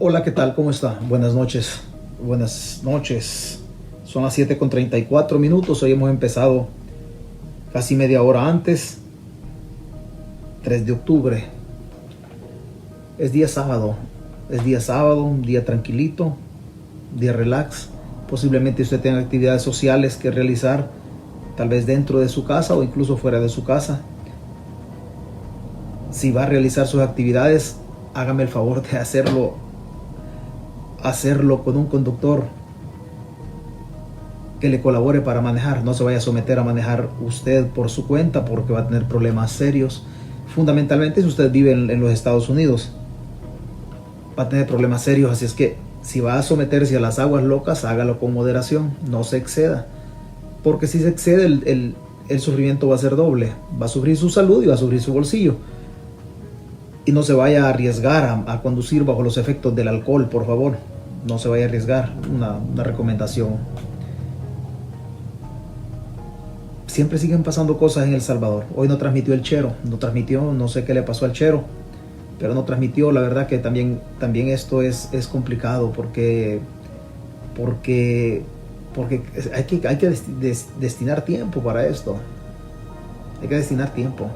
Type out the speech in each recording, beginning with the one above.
Hola, ¿qué tal? ¿Cómo está? Buenas noches. Buenas noches. Son las 7:34. Hoy hemos empezado casi media hora antes. 3 de octubre. Es día sábado. Es día sábado, un día tranquilito, día relax. Posiblemente usted tenga actividades sociales que realizar, tal vez dentro de su casa o incluso fuera de su casa. Si va a realizar sus actividades, hágame el favor de hacerlo con un conductor que le colabore para manejar. No se vaya a someter a manejar usted por su cuenta, porque va a tener problemas serios. Fundamentalmente si usted vive en los Estados Unidos, va a tener problemas serios. Así es que si va a someterse a las aguas locas, hágalo con moderación, no se exceda, porque si se excede el sufrimiento va a ser doble. Va a sufrir su salud y va a sufrir su bolsillo. Y no se vaya a arriesgar a conducir bajo los efectos del alcohol, por favor. No se vaya a arriesgar. Una recomendación. Siempre siguen pasando cosas en El Salvador. Hoy no transmitió el Chero. No sé qué le pasó al Chero, pero no transmitió. La verdad que también esto es complicado porque hay que destinar tiempo para esto. Hay que destinar tiempo.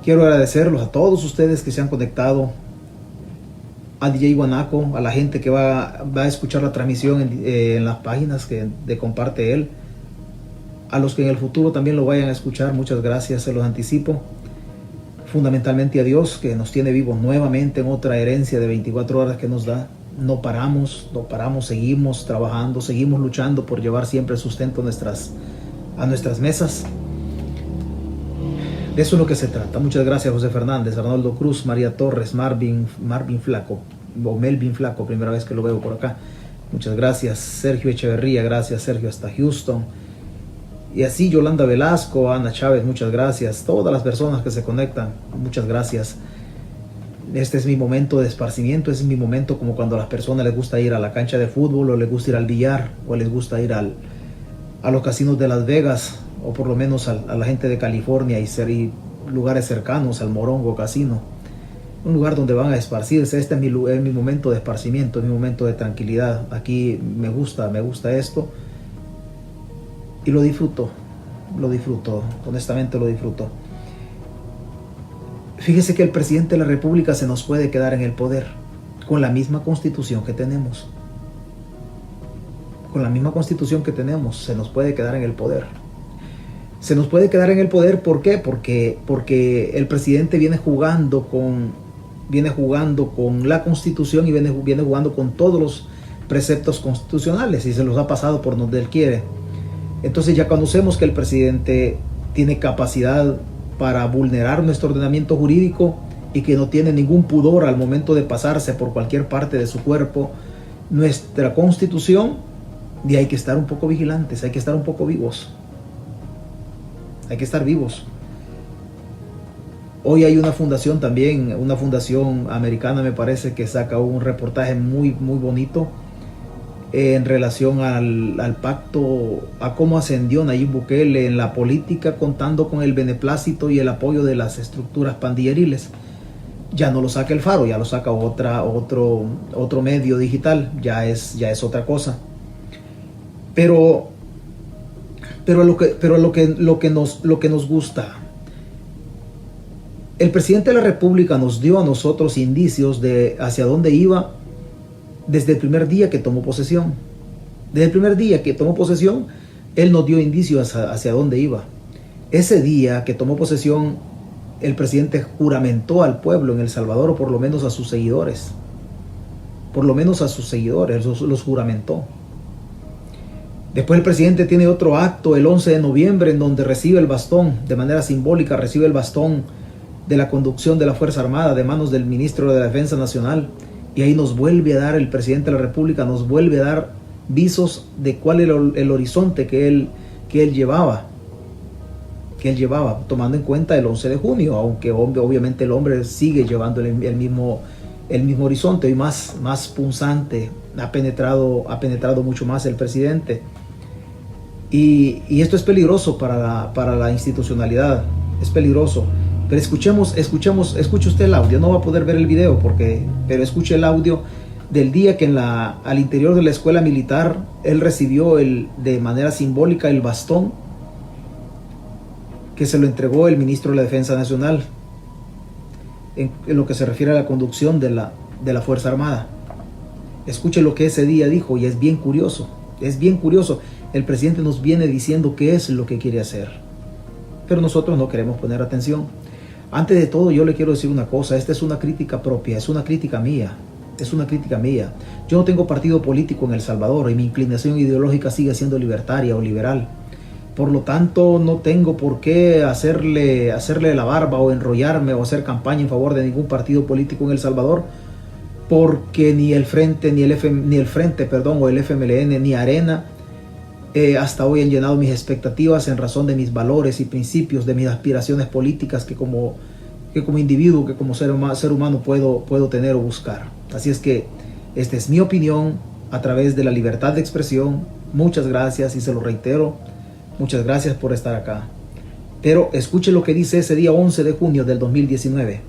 Quiero agradecerlos a todos ustedes que se han conectado, a DJ Guanaco, a la gente que va a escuchar la transmisión en las páginas de comparte él, a los que en el futuro también lo vayan a escuchar. Muchas gracias, se los anticipo. Fundamentalmente a Dios, que nos tiene vivos nuevamente en otra herencia de 24 horas que nos da. No paramos, seguimos trabajando, seguimos luchando por llevar siempre sustento a nuestras mesas. De eso es lo que se trata. Muchas gracias, José Fernández, Arnoldo Cruz, María Torres, Marvin Flaco, o Melvin Flaco, primera vez que lo veo por acá. Muchas gracias. Sergio Echeverría, gracias Sergio, hasta Houston. Y así Yolanda Velasco, Ana Chávez, muchas gracias. Todas las personas que se conectan, muchas gracias. Este es mi momento de esparcimiento, es mi momento como cuando a las personas les gusta ir a la cancha de fútbol, o les gusta ir al billar, o les gusta ir a los casinos de Las Vegas, o por lo menos a la gente de California y lugares cercanos al Morongo Casino. Un lugar donde van a esparcirse. Este es mi momento de esparcimiento, es mi momento de tranquilidad. Aquí me gusta esto y lo disfruto, honestamente lo disfruto. Fíjese que el presidente de la República se nos puede quedar en el poder con la misma constitución que tenemos. Con la misma constitución que tenemos, se nos puede quedar en el poder. Se nos puede quedar en el poder, ¿por qué? Porque el presidente viene jugando con la Constitución y viene jugando con todos los preceptos constitucionales y se los ha pasado por donde él quiere. Entonces ya conocemos que el presidente tiene capacidad para vulnerar nuestro ordenamiento jurídico y que no tiene ningún pudor al momento de pasarse por cualquier parte de su cuerpo nuestra Constitución. Y hay que estar un poco vigilantes, hay que estar un poco vivos. Hay que estar vivos. Hoy hay una fundación también, una fundación americana me parece, que saca un reportaje muy bonito en relación al pacto, a cómo ascendió Nayib Bukele en la política, contando con el beneplácito y el apoyo de las estructuras pandilleriles. Ya no lo saca El Faro, ya lo saca otro medio digital, ya es otra cosa. Pero lo que nos gusta. El presidente de la República nos dio a nosotros indicios de hacia dónde iba desde el primer día que tomó posesión. Desde el primer día que tomó posesión, él nos dio indicios hacia dónde iba. Ese día que tomó posesión, el presidente juramentó al pueblo en El Salvador, o por lo menos a sus seguidores. Por lo menos a sus seguidores, los juramentó. Después el presidente tiene otro acto el 11 de noviembre en donde recibe el bastón, de manera simbólica, recibe el bastón de la conducción de la Fuerza Armada de manos del ministro de la Defensa Nacional. Y ahí nos vuelve a dar, el presidente de la República nos vuelve a dar visos de cuál era el horizonte que él llevaba, tomando en cuenta el 11 de junio, aunque obviamente el hombre sigue llevando el mismo horizonte y más punzante. Ha penetrado mucho más el presidente. Y esto es peligroso para la institucionalidad, es peligroso. Pero escuche usted el audio. No va a poder ver el video pero escuche el audio del día que al interior de la escuela militar él recibió de manera simbólica el bastón que se lo entregó el ministro de la Defensa Nacional en lo que se refiere a la conducción de la Fuerza Armada. Escuche lo que ese día dijo y es bien curioso, es bien curioso. El presidente nos viene diciendo qué es lo que quiere hacer, pero nosotros no queremos poner atención. Antes de todo, yo le quiero decir una cosa, esta es una crítica propia, es una crítica mía, es una crítica mía. Yo no tengo partido político en El Salvador y mi inclinación ideológica sigue siendo libertaria o liberal. Por lo tanto, no tengo por qué hacerle la barba o enrollarme o hacer campaña en favor de ningún partido político en El Salvador, porque ni el Frente, o el FMLN, ni Arena, hasta hoy han llenado mis expectativas en razón de mis valores y principios, de mis aspiraciones políticas que como individuo, que como ser humano puedo tener o buscar. Así es que esta es mi opinión a través de la libertad de expresión. Muchas gracias y se lo reitero, muchas gracias por estar acá. Pero escuche lo que dice ese día 11 de junio del 2019.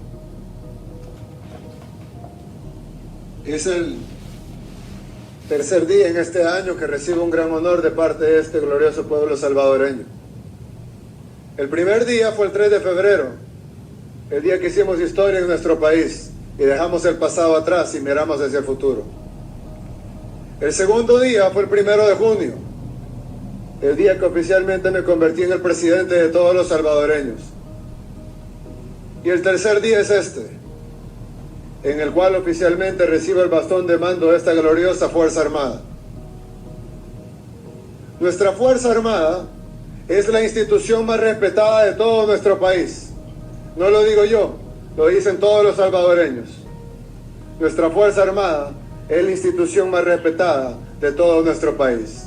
Es el tercer día en este año que recibo un gran honor de parte de este glorioso pueblo salvadoreño. El primer día fue el 3 de febrero, el día que hicimos historia en nuestro país y dejamos el pasado atrás y miramos hacia el futuro. El segundo día fue el 1 de junio, el día que oficialmente me convertí en el presidente de todos los salvadoreños. Y el tercer día es este, en el cual oficialmente recibo el bastón de mando de esta gloriosa Fuerza Armada. Nuestra Fuerza Armada es la institución más respetada de todo nuestro país. No lo digo yo, lo dicen todos los salvadoreños. Nuestra Fuerza Armada es la institución más respetada de todo nuestro país.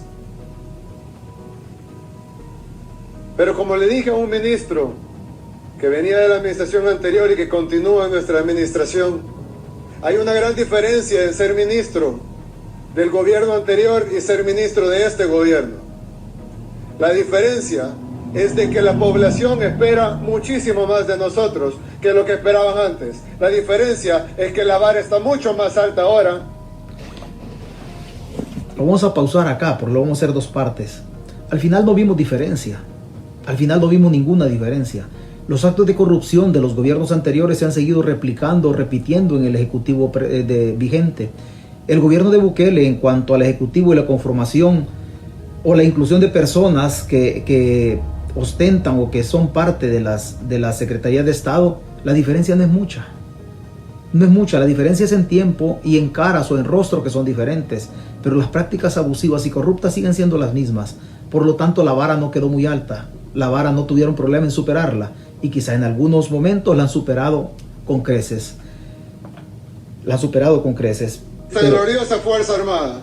Pero como le dije a un ministro que venía de la administración anterior y que continúa en nuestra administración, hay una gran diferencia en ser ministro del gobierno anterior y ser ministro de este gobierno. La diferencia es de que la población espera muchísimo más de nosotros que lo que esperaban antes. La diferencia es que la vara está mucho más alta ahora. Lo vamos a pausar acá, porque lo vamos a hacer dos partes. Al final no vimos diferencia. Al final no vimos ninguna diferencia. Los actos de corrupción de los gobiernos anteriores se han seguido repitiendo en el ejecutivo vigente. El gobierno de Bukele, en cuanto al ejecutivo y la conformación o la inclusión de personas que ostentan o que son parte de la Secretaría de Estado, la diferencia no es mucha. No es mucha, la diferencia es en tiempo y en caras o en rostro que son diferentes, pero las prácticas abusivas y corruptas siguen siendo las mismas. Por lo tanto, la vara no quedó muy alta. La vara no tuvieron problema en superarla y quizá en algunos momentos la han superado con creces. Esta gloriosa Fuerza Armada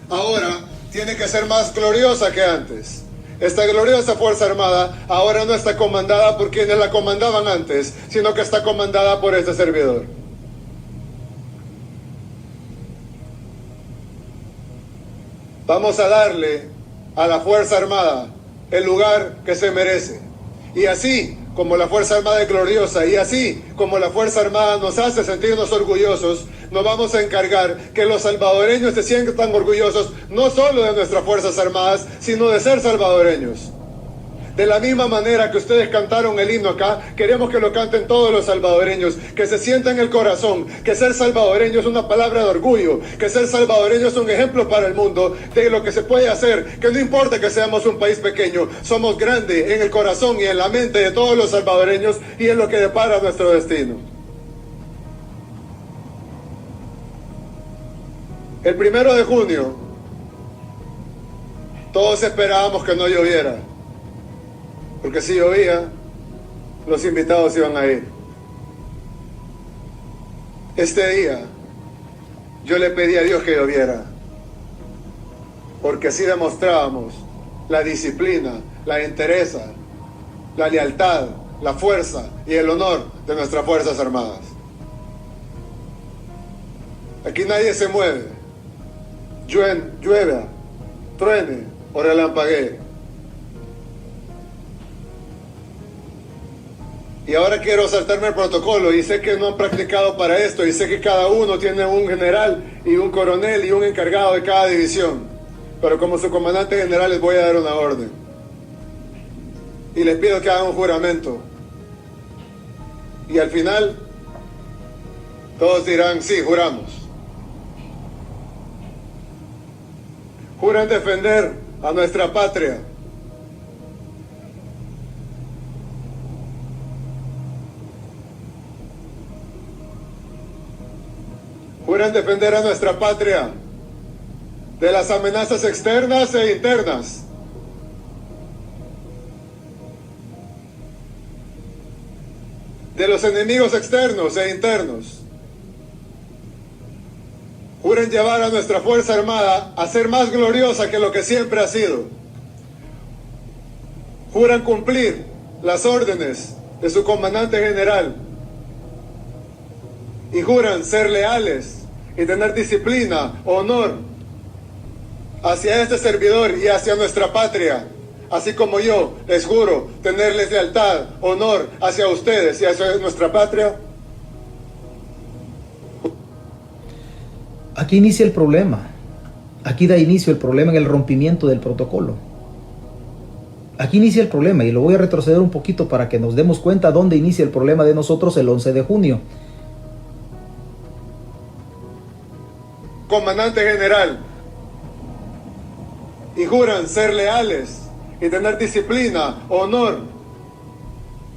ahora tiene que ser más gloriosa que antes. Esta gloriosa Fuerza Armada ahora no está comandada por quienes la comandaban antes, sino que está comandada por este servidor. Vamos a darle a la Fuerza Armada el lugar que se merece. Y así como la Fuerza Armada es gloriosa y así como la Fuerza Armada nos hace sentirnos orgullosos, nos vamos a encargar que los salvadoreños se sientan orgullosos no solo de nuestras Fuerzas Armadas, sino de ser salvadoreños. De la misma manera que ustedes cantaron el himno acá, queremos que lo canten todos los salvadoreños, que se sienta en el corazón, que ser salvadoreño es una palabra de orgullo, que ser salvadoreño es un ejemplo para el mundo de lo que se puede hacer, que no importa que seamos un país pequeño, somos grandes en el corazón y en la mente de todos los salvadoreños y es lo que depara nuestro destino. El 1 de junio, todos esperábamos que no lloviera. Porque si llovía, los invitados iban a ir. Este día, yo le pedí a Dios que lloviera, porque así demostrábamos la disciplina, la entereza, la lealtad, la fuerza y el honor de nuestras Fuerzas Armadas. Aquí nadie se mueve, llueva, truene o relampaguee. Y ahora quiero saltarme el protocolo y sé que no han practicado para esto y sé que cada uno tiene un general y un coronel y un encargado de cada división. Pero como su comandante general les voy a dar una orden. Y les pido que hagan un juramento. Y al final, todos dirán, sí, juramos. Juran defender a nuestra patria. Juran defender a nuestra patria de las amenazas externas e internas. De los enemigos externos e internos. Juren llevar a nuestra Fuerza Armada a ser más gloriosa que lo que siempre ha sido. Juran cumplir las órdenes de su comandante general. Y juran ser leales y tener disciplina, honor hacia este servidor y hacia nuestra patria. Así como yo les juro tenerles lealtad, honor hacia ustedes y hacia nuestra patria. Aquí inicia el problema. Aquí da inicio el problema en el rompimiento del protocolo. Aquí inicia el problema y lo voy a retroceder un poquito para que nos demos cuenta dónde inicia el problema de nosotros el 11 de junio. Comandante general, y juran ser leales y tener disciplina, honor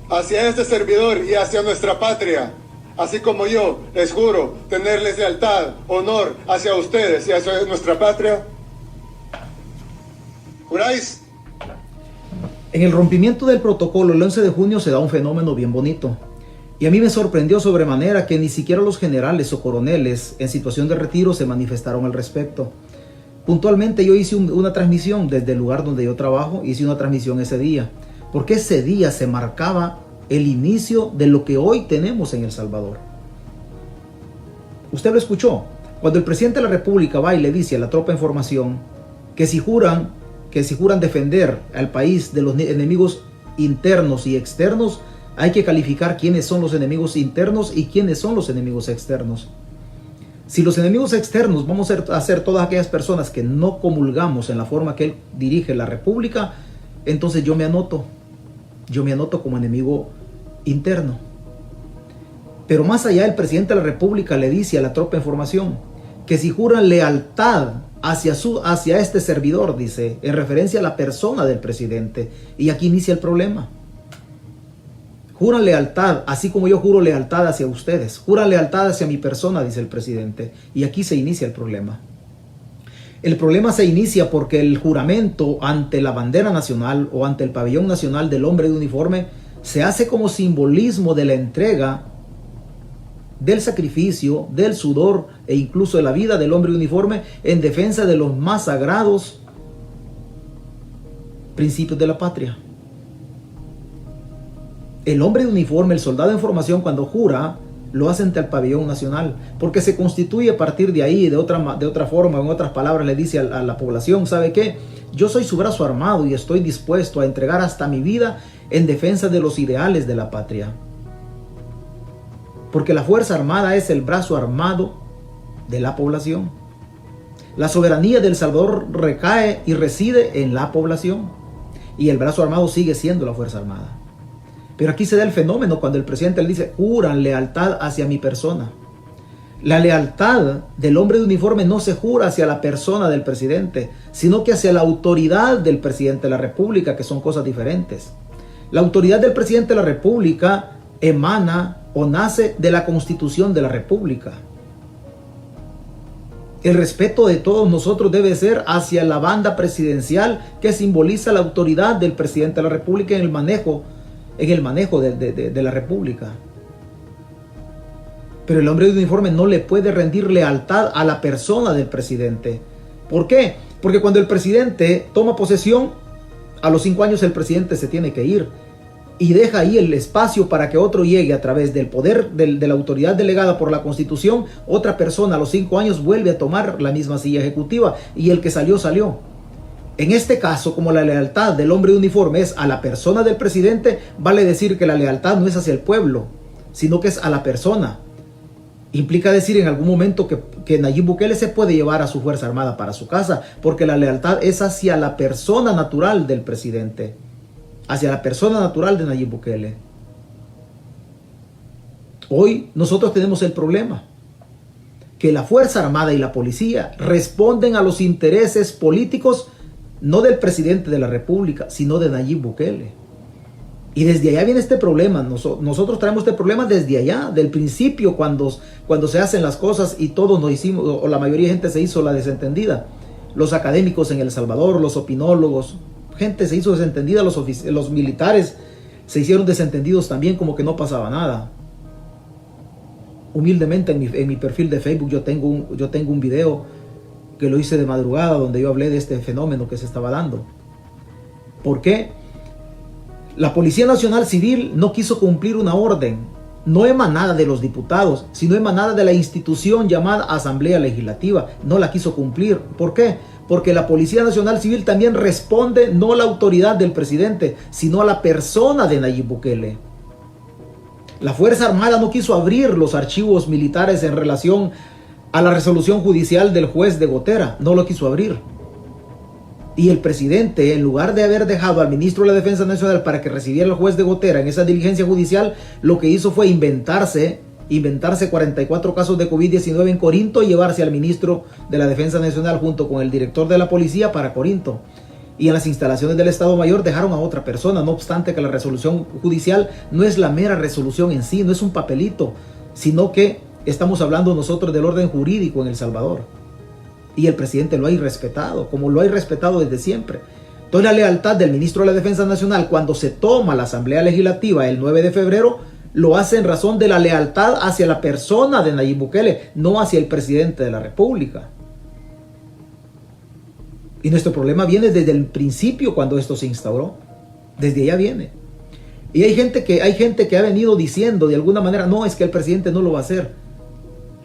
hacia este servidor y hacia nuestra patria, así como yo les juro tenerles lealtad, honor hacia ustedes y hacia nuestra patria. ¿Juráis? En el rompimiento del protocolo el 11 de junio se da un fenómeno bien bonito. Y a mí me sorprendió sobremanera que ni siquiera los generales o coroneles en situación de retiro se manifestaron al respecto. Puntualmente yo hice una transmisión desde el lugar donde yo trabajo, hice una transmisión ese día, porque ese día se marcaba el inicio de lo que hoy tenemos en El Salvador. Usted lo escuchó, cuando el presidente de la República va y le dice a la tropa en formación que si juran defender al país de los enemigos internos y externos, hay que calificar quiénes son los enemigos internos y quiénes son los enemigos externos. Si los enemigos externos vamos a ser todas aquellas personas que no comulgamos en la forma que él dirige la República, entonces yo me anoto como enemigo interno. Pero más allá, el presidente de la República le dice a la tropa en formación que si juran lealtad hacia este servidor, dice, en referencia a la persona del presidente, y aquí inicia el problema. Juran lealtad, así como yo juro lealtad hacia ustedes. Juran lealtad hacia mi persona, dice el presidente. Y aquí se inicia el problema. El problema se inicia porque el juramento ante la bandera nacional o ante el pabellón nacional del hombre de uniforme se hace como simbolismo de la entrega, del sacrificio, del sudor e incluso de la vida del hombre de uniforme en defensa de los más sagrados principios de la patria. El hombre de uniforme, el soldado en formación, cuando jura, lo hace ante el pabellón nacional, porque se constituye a partir de ahí, de otra forma, en otras palabras, le dice a la población, ¿sabe qué? Yo soy su brazo armado y estoy dispuesto a entregar hasta mi vida en defensa de los ideales de la patria. Porque la Fuerza Armada es el brazo armado de la población. La soberanía de El Salvador recae y reside en la población. Y el brazo armado sigue siendo la Fuerza Armada. Pero aquí se da el fenómeno cuando el presidente le dice, juran lealtad hacia mi persona. La lealtad del hombre de uniforme no se jura hacia la persona del presidente, sino que hacia la autoridad del presidente de la República, que son cosas diferentes. La autoridad del presidente de la República emana o nace de la Constitución de la República. El respeto de todos nosotros debe ser hacia la banda presidencial que simboliza la autoridad del presidente de la República en el manejo de la República. Pero el hombre de uniforme no le puede rendir lealtad a la persona del presidente. ¿Por qué? Porque cuando el presidente toma posesión, a los 5 años el presidente se tiene que ir y deja ahí el espacio para que otro llegue a través del poder de la autoridad delegada por la Constitución. Otra persona a los 5 años vuelve a tomar la misma silla ejecutiva y el que salió, salió. En este caso, como la lealtad del hombre de uniforme es a la persona del presidente, vale decir que la lealtad no es hacia el pueblo, sino que es a la persona. Implica decir en algún momento que Nayib Bukele se puede llevar a su Fuerza Armada para su casa, porque la lealtad es hacia la persona natural del presidente, hacia la persona natural de Nayib Bukele. Hoy nosotros tenemos el problema que la Fuerza Armada y la policía responden a los intereses políticos no del presidente de la República, sino de Nayib Bukele. Y desde allá viene este problema. Nosotros traemos este problema desde allá, del principio, cuando se hacen las cosas y todos nos hicimos, o la mayoría de gente se hizo la desentendida. Los académicos en El Salvador, los opinólogos, gente se hizo desentendida, los militares se hicieron desentendidos también, como que no pasaba nada. Humildemente en mi perfil de Facebook yo tengo un video que lo hice de madrugada donde yo hablé de este fenómeno que se estaba dando. ¿Por qué? La Policía Nacional Civil no quiso cumplir una orden, no emanada de los diputados, sino emanada de la institución llamada Asamblea Legislativa. No la quiso cumplir. ¿Por qué? Porque la Policía Nacional Civil también responde no a la autoridad del presidente, sino a la persona de Nayib Bukele. La Fuerza Armada no quiso abrir los archivos militares en relación a la resolución judicial del juez de Gotera. No lo quiso abrir. Y el presidente, en lugar de haber dejado al ministro de la Defensa Nacional para que recibiera el juez de Gotera en esa diligencia judicial, lo que hizo fue inventarse 44 casos de COVID-19 en Corinto y llevarse al ministro de la Defensa Nacional junto con el director de la policía para Corinto. Y en las instalaciones del Estado Mayor dejaron a otra persona, no obstante que la resolución judicial no es la mera resolución en sí, no es un papelito, sino que estamos hablando nosotros del orden jurídico en El Salvador. Y el presidente lo ha irrespetado, como lo ha irrespetado desde siempre. Entonces la lealtad del ministro de la Defensa Nacional, cuando se toma la Asamblea Legislativa el 9 de febrero, lo hace en razón de la lealtad hacia la persona de Nayib Bukele, no hacia el presidente de la República. Y nuestro problema viene desde el principio cuando esto se instauró. Desde allá viene. Y hay gente que ha venido diciendo de alguna manera, no, es que el presidente no lo va a hacer.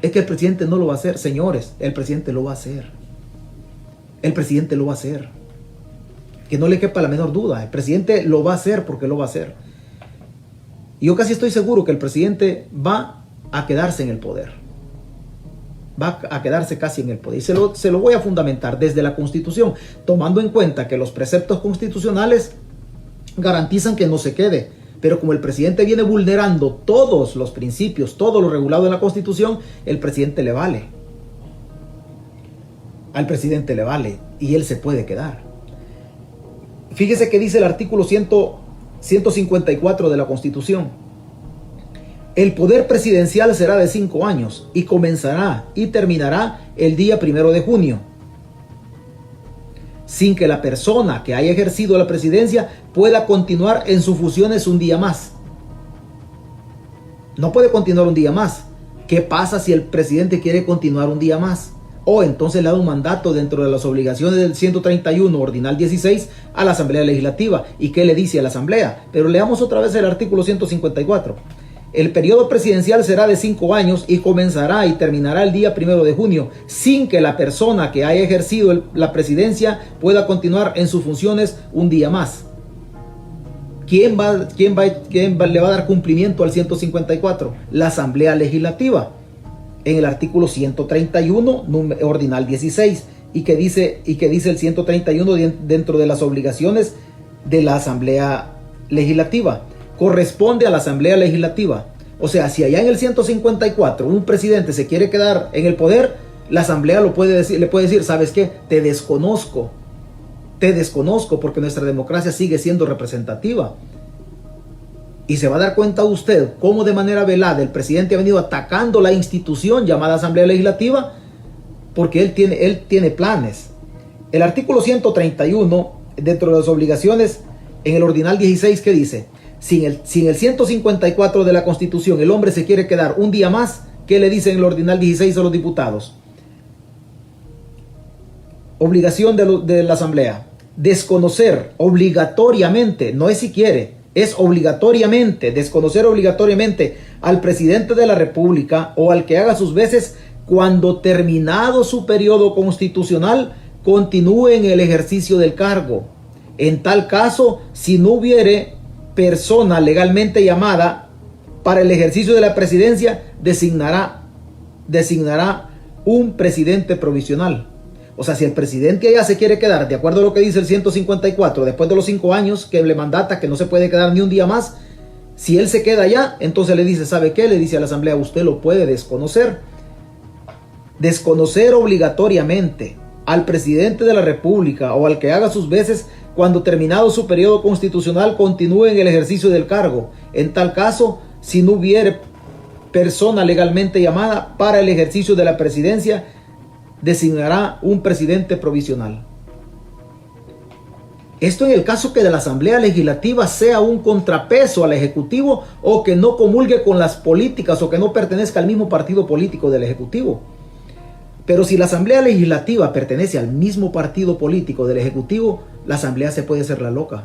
Es que el presidente no lo va a hacer. Señores, el presidente lo va a hacer. El presidente lo va a hacer. Que no le quepa la menor duda. El presidente lo va a hacer porque lo va a hacer. Y yo casi estoy seguro que el presidente va a quedarse en el poder. Va a quedarse casi en el poder. Y se lo voy a fundamentar desde la Constitución, tomando en cuenta que los preceptos constitucionales garantizan que no se quede. Pero como el presidente viene vulnerando todos los principios, todo lo regulado en la Constitución, el presidente le vale. Al presidente le vale y él se puede quedar. Fíjese que dice el artículo 154 de la Constitución. El poder presidencial será de 5 años y comenzará y terminará el día 1 de junio. Sin que la persona que haya ejercido la presidencia pueda continuar en sus funciones un día más. No puede continuar un día más. ¿Qué pasa si el presidente quiere continuar un día más? O entonces le da un mandato dentro de las obligaciones del 131 ordinal 16 a la Asamblea Legislativa. ¿Y qué le dice a la Asamblea? Pero leamos otra vez el artículo 154. El periodo presidencial será de 5 años y comenzará y terminará el día 1 de junio, sin que la persona que haya ejercido la presidencia pueda continuar en sus funciones un día más. ¿Quién le va a dar cumplimiento al 154? La Asamblea Legislativa. En el artículo 131, ordinal 16. ¿Y qué dice el 131 dentro de las obligaciones de la Asamblea Legislativa? Corresponde a la Asamblea Legislativa. O sea, si allá en el 154 un presidente se quiere quedar en el poder, la Asamblea le puede decir, ¿sabes qué? Te desconozco porque nuestra democracia sigue siendo representativa. Y se va a dar cuenta usted cómo de manera velada el presidente ha venido atacando la institución llamada Asamblea Legislativa, porque él tiene planes. El artículo 131, dentro de las obligaciones, en el ordinal 16, ¿qué dice? Si en el 154 de la Constitución el hombre se quiere quedar un día más, ¿qué le dice en el ordinal 16 a los diputados? Obligación de la Asamblea. Desconocer obligatoriamente, no es si quiere, es obligatoriamente, desconocer obligatoriamente al presidente de la República o al que haga sus veces cuando terminado su periodo constitucional continúe en el ejercicio del cargo. En tal caso, si no hubiere persona legalmente llamada para el ejercicio de la presidencia, designará un presidente provisional. O sea, si el presidente ya se quiere quedar, de acuerdo a lo que dice el 154, después de los 5 años que le mandata, que no se puede quedar ni un día más, si él se queda ya, entonces le dice, ¿sabe qué? Le dice a la asamblea, usted lo puede desconocer. Desconocer obligatoriamente al presidente de la república o al que haga sus veces cuando terminado su periodo constitucional continúe en el ejercicio del cargo. En tal caso, si no hubiere persona legalmente llamada para el ejercicio de la presidencia, designará un presidente provisional. Esto en el caso que de la Asamblea Legislativa sea un contrapeso al Ejecutivo o que no comulgue con las políticas o que no pertenezca al mismo partido político del Ejecutivo. Pero si la Asamblea Legislativa pertenece al mismo partido político del Ejecutivo, la Asamblea se puede hacer la loca.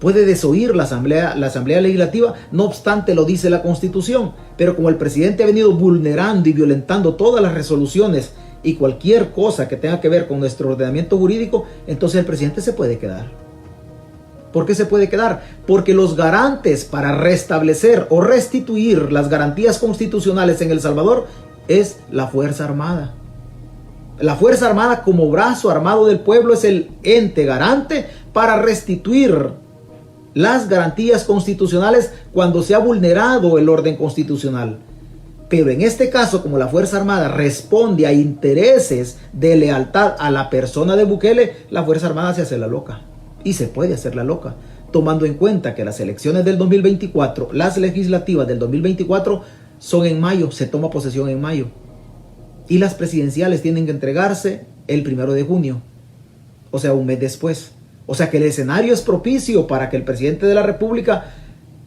Puede desoír la Asamblea Legislativa, no obstante lo dice la Constitución. Pero como el presidente ha venido vulnerando y violentando todas las resoluciones y cualquier cosa que tenga que ver con nuestro ordenamiento jurídico, entonces el presidente se puede quedar. ¿Por qué se puede quedar? Porque los garantes para restablecer o restituir las garantías constitucionales en El Salvador es la Fuerza Armada. La Fuerza Armada, como brazo armado del pueblo, es el ente garante para restituir las garantías constitucionales cuando se ha vulnerado el orden constitucional. Pero en este caso, como la Fuerza Armada responde a intereses de lealtad a la persona de Bukele, la Fuerza Armada se hace la loca. Y se puede hacer la loca, tomando en cuenta que las elecciones del 2024, las legislativas del 2024, son en mayo, se toma posesión en mayo. Y las presidenciales tienen que entregarse el 1 de junio, o sea, un mes después. O sea que el escenario es propicio para que el presidente de la República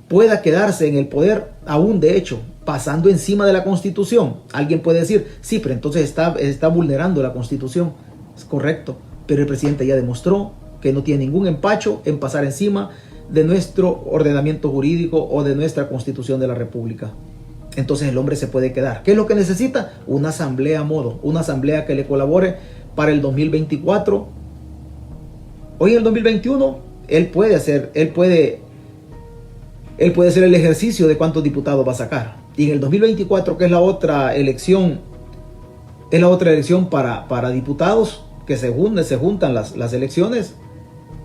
pueda quedarse en el poder, aún de hecho, pasando encima de la Constitución. Alguien puede decir, sí, pero entonces está vulnerando la Constitución. Es correcto, pero el presidente ya demostró que no tiene ningún empacho en pasar encima de nuestro ordenamiento jurídico o de nuestra Constitución de la República. Entonces el hombre se puede quedar. ¿Qué es lo que necesita? Una asamblea a modo, una asamblea que le colabore para el 2024. Hoy en el 2021, él puede hacer el ejercicio de cuántos diputados va a sacar. Y en el 2024, que es la otra elección, para diputados, que se juntan las elecciones,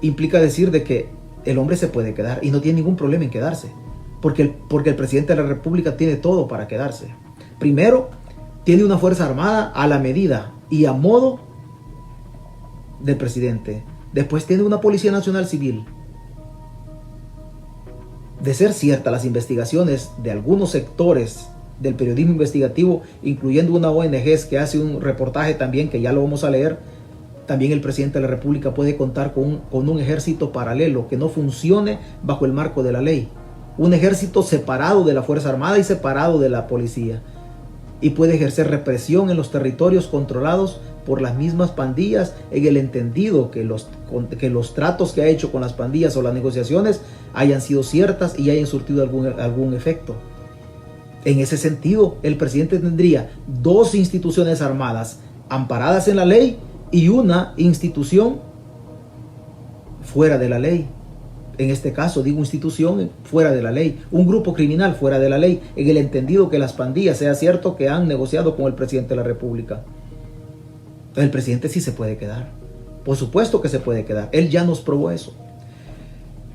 implica decir de que el hombre se puede quedar y no tiene ningún problema en quedarse. Porque el presidente de la República tiene todo para quedarse. Primero, tiene una Fuerza Armada a la medida y a modo del presidente. Después tiene una Policía Nacional Civil. De ser ciertas las investigaciones de algunos sectores del periodismo investigativo, incluyendo una ONG que hace un reportaje también, que ya lo vamos a leer, también el presidente de la República puede contar con un ejército paralelo que no funcione bajo el marco de la ley. Un ejército separado de la Fuerza Armada y separado de la policía. Y puede ejercer represión en los territorios controlados por las mismas pandillas, en el entendido que los tratos que ha hecho con las pandillas o las negociaciones hayan sido ciertas y hayan surtido algún efecto. En ese sentido, el presidente tendría 2 instituciones armadas amparadas en la ley y una institución fuera de la ley. En este caso, digo institución fuera de la ley, un grupo criminal fuera de la ley, en el entendido que las pandillas, sea cierto que han negociado con el presidente de la República. El presidente sí se puede quedar. Por supuesto que se puede quedar. Él ya nos probó eso.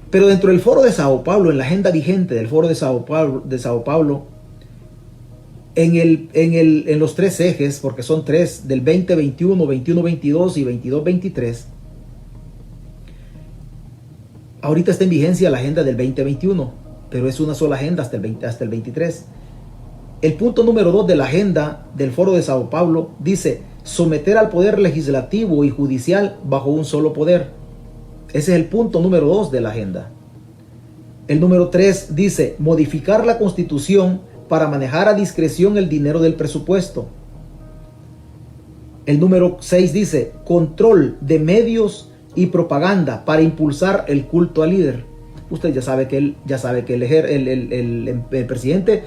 Pero dentro del Foro de Sao Paulo, en la agenda vigente del Foro de Sao Paulo, en los 3 ejes, porque son 3, del 2021, 21-22 y 22-23, ahorita está en vigencia la agenda del 2021, pero es una sola agenda hasta el 23. El punto número 2 de la agenda del Foro de Sao Paulo dice someter al poder legislativo y judicial bajo un solo poder. Ese es el punto número 2 de la agenda. El número 3 dice modificar la Constitución para manejar a discreción el dinero del presupuesto. El número 6 dice control de medios y propaganda para impulsar el culto al líder. Usted ya sabe que el presidente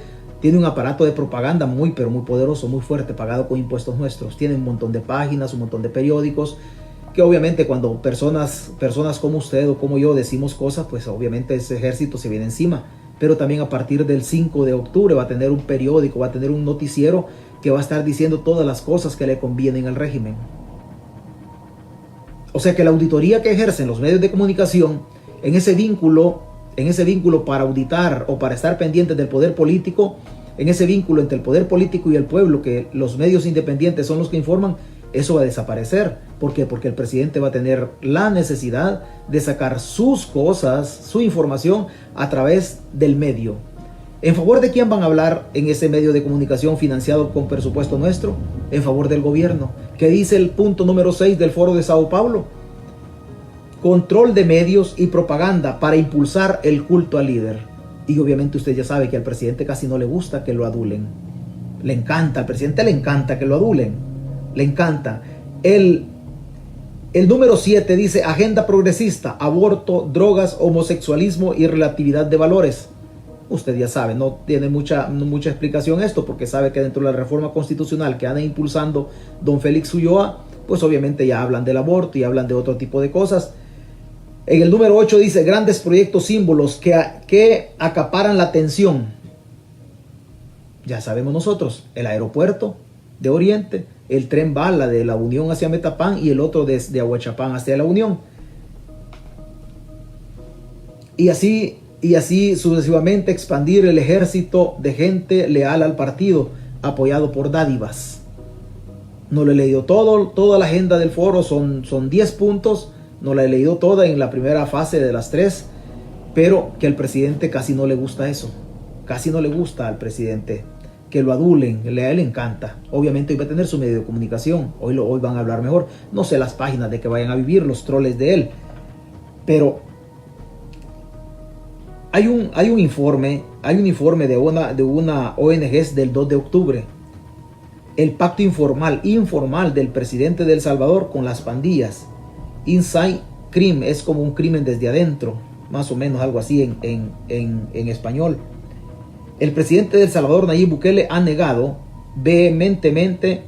Tiene un aparato de propaganda muy, pero muy poderoso, muy fuerte, pagado con impuestos nuestros. Tiene un montón de páginas, un montón de periódicos, que obviamente cuando personas como usted o como yo decimos cosas, pues obviamente ese ejército se viene encima. Pero también a partir del 5 de octubre va a tener un periódico, va a tener un noticiero que va a estar diciendo todas las cosas que le convienen al régimen. O sea que la auditoría que ejercen los medios de comunicación en ese vínculo para auditar o para estar pendientes del poder político, en ese vínculo entre el poder político y el pueblo, que los medios independientes son los que informan, eso va a desaparecer. ¿Por qué? Porque el presidente va a tener la necesidad de sacar sus cosas, su información a través del medio. ¿En favor de quién van a hablar en ese medio de comunicación financiado con presupuesto nuestro? En favor del gobierno. ¿Qué dice el punto número 6 del Foro de Sao Paulo? Control de medios y propaganda para impulsar el culto al líder. Y obviamente usted ya sabe que al presidente casi no le gusta que lo adulen. Le encanta, al presidente le encanta que lo adulen. Le encanta. El número 7 dice agenda progresista, aborto, drogas, homosexualismo y relatividad de valores. Usted ya sabe, no tiene mucha explicación esto, porque sabe que dentro de la reforma constitucional que anda impulsando don Félix Ulloa, pues obviamente ya hablan del aborto y hablan de otro tipo de cosas. En el número 8 dice grandes proyectos símbolos que acaparan la atención. Ya sabemos nosotros, el aeropuerto de Oriente, el tren bala de la Unión hacia Metapán y el otro desde Ahuachapán hacia la Unión. Y así sucesivamente expandir el ejército de gente leal al partido, apoyado por dádivas. No lo he leído toda la agenda del foro, son 10 puntos, no la he leído toda en la primera fase de las 3, pero que al presidente casi no le gusta eso, casi no le gusta al presidente que lo adulen, a él le encanta. Obviamente hoy va a tener su medio de comunicación, hoy van a hablar mejor, no sé las páginas de que vayan a vivir los troles de él, pero hay un informe de una ONG del 2 de octubre, el pacto informal del presidente de El Salvador con las pandillas. Inside crime es como un crimen desde adentro, más o menos algo así en español. El presidente de El Salvador, Nayib Bukele, ha negado vehementemente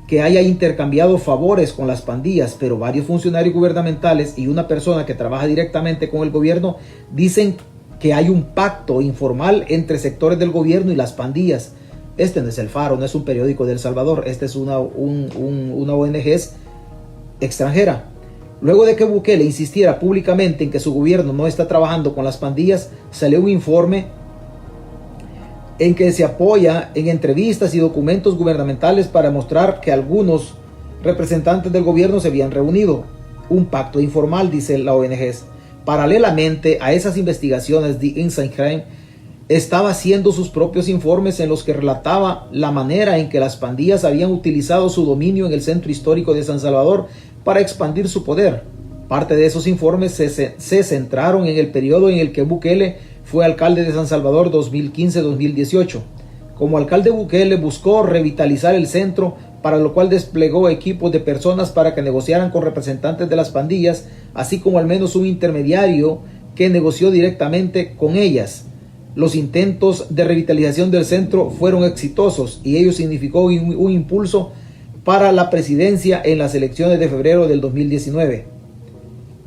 que haya intercambiado favores con las pandillas, pero varios funcionarios gubernamentales y una persona que trabaja directamente con el gobierno dicen que hay un pacto informal entre sectores del gobierno y las pandillas. Este no es el Faro, no es un periódico de El Salvador, este es una ONG extranjera. Luego de que Bukele insistiera públicamente en que su gobierno no está trabajando con las pandillas, salió un informe en que se apoya en entrevistas y documentos gubernamentales para mostrar que algunos representantes del gobierno se habían reunido. Un pacto informal, dice la ONG. Paralelamente a esas investigaciones, The Inside Crime estaba haciendo sus propios informes en los que relataba la manera en que las pandillas habían utilizado su dominio en el centro histórico de San Salvador para expandir su poder. Parte de esos informes se centraron en el periodo en el que Bukele fue alcalde de San Salvador 2015-2018. Como alcalde, Bukele buscó revitalizar el centro, para lo cual desplegó equipos de personas para que negociaran con representantes de las pandillas, así como al menos un intermediario que negoció directamente con ellas. Los intentos de revitalización del centro fueron exitosos y ello significó un impulso para la presidencia en las elecciones de febrero del 2019.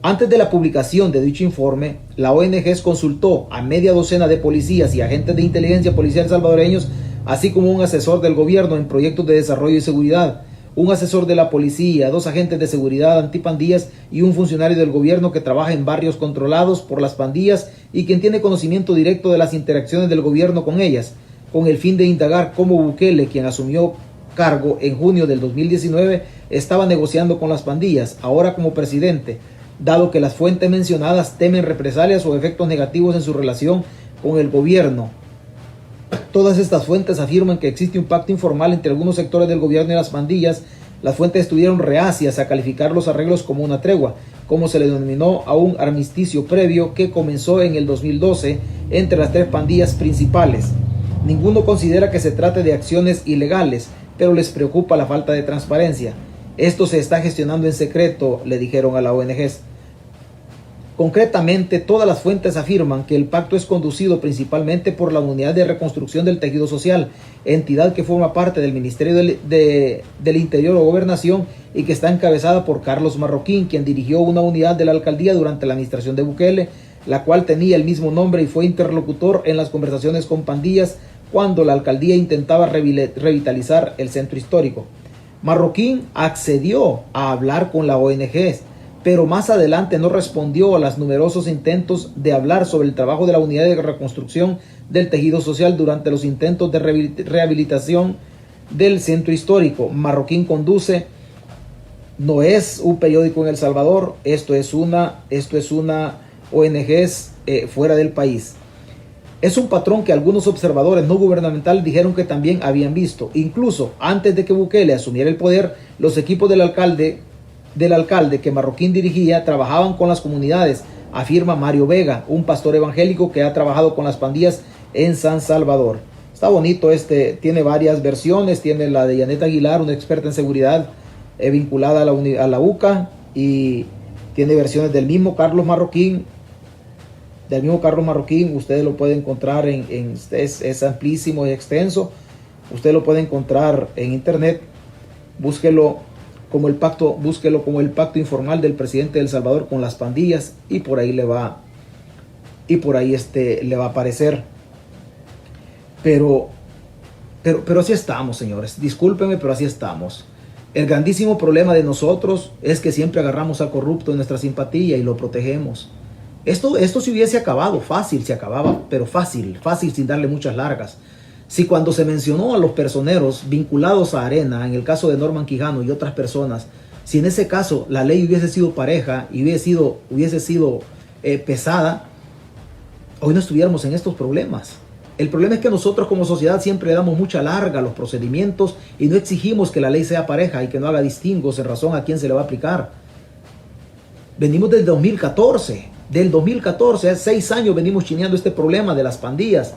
Antes de la publicación de dicho informe, la ONG consultó a media docena de policías y agentes de inteligencia policial salvadoreños, así como un asesor del gobierno en proyectos de desarrollo y seguridad, un asesor de la policía, 2 agentes de seguridad antipandillas y un funcionario del gobierno que trabaja en barrios controlados por las pandillas y quien tiene conocimiento directo de las interacciones del gobierno con ellas, con el fin de indagar cómo Bukele, quien asumió cargo en junio del 2019, estaba negociando con las pandillas, ahora como presidente, dado que las fuentes mencionadas temen represalias o efectos negativos en su relación con el gobierno. Todas estas fuentes afirman que existe un pacto informal entre algunos sectores del gobierno y las pandillas. Las fuentes estuvieron reacias a calificar los arreglos como una tregua, como se le denominó a un armisticio previo que comenzó en el 2012 entre las 3 pandillas principales. Ninguno considera que se trate de acciones ilegales, pero les preocupa la falta de transparencia. Esto se está gestionando en secreto, le dijeron a la ONG. Concretamente, todas las fuentes afirman que el pacto es conducido principalmente por la Unidad de Reconstrucción del Tejido Social, entidad que forma parte del Ministerio del Interior o Gobernación y que está encabezada por Carlos Marroquín, quien dirigió una unidad de la alcaldía durante la administración de Bukele, la cual tenía el mismo nombre y fue interlocutor en las conversaciones con pandillas cuando la alcaldía intentaba revitalizar el centro histórico. Marroquín accedió a hablar con la ONG, pero más adelante no respondió a los numerosos intentos de hablar sobre el trabajo de la Unidad de Reconstrucción del Tejido Social durante los intentos de rehabilitación del centro histórico. Marroquín conduce, no es un periódico en El Salvador, esto es una ONG fuera del país. Es un patrón que algunos observadores no gubernamentales dijeron que también habían visto. Incluso antes de que Bukele asumiera el poder, los equipos del alcalde que Marroquín dirigía trabajaban con las comunidades, afirma Mario Vega, un pastor evangélico que ha trabajado con las pandillas en San Salvador. Está bonito, tiene varias versiones, tiene la de Janet Aguilar, una experta en seguridad vinculada a la UCA, y tiene versiones del mismo Carlos Marroquín. Ustedes lo pueden encontrar es amplísimo y extenso. Usted lo puede encontrar en internet. Búsquelo como el pacto informal del presidente de El Salvador con las pandillas, y por ahí le va a aparecer. Pero así estamos, señores. Discúlpenme, pero así estamos. El grandísimo problema de nosotros es que siempre agarramos al corrupto en nuestra simpatía y lo protegemos. Esto si hubiese acabado, fácil se acababa, pero fácil sin darle muchas largas. Si cuando se mencionó a los personeros vinculados a Arena, en el caso de Norman Quijano y otras personas, si en ese caso la ley hubiese sido pareja y hubiese sido pesada, hoy no estuviéramos en estos problemas. El problema es que nosotros como sociedad siempre le damos mucha larga a los procedimientos y no exigimos que la ley sea pareja y que no haga distingos en razón a quién se le va a aplicar. Venimos del 2014. Del 2014, hace 6 años venimos chineando este problema de las pandillas.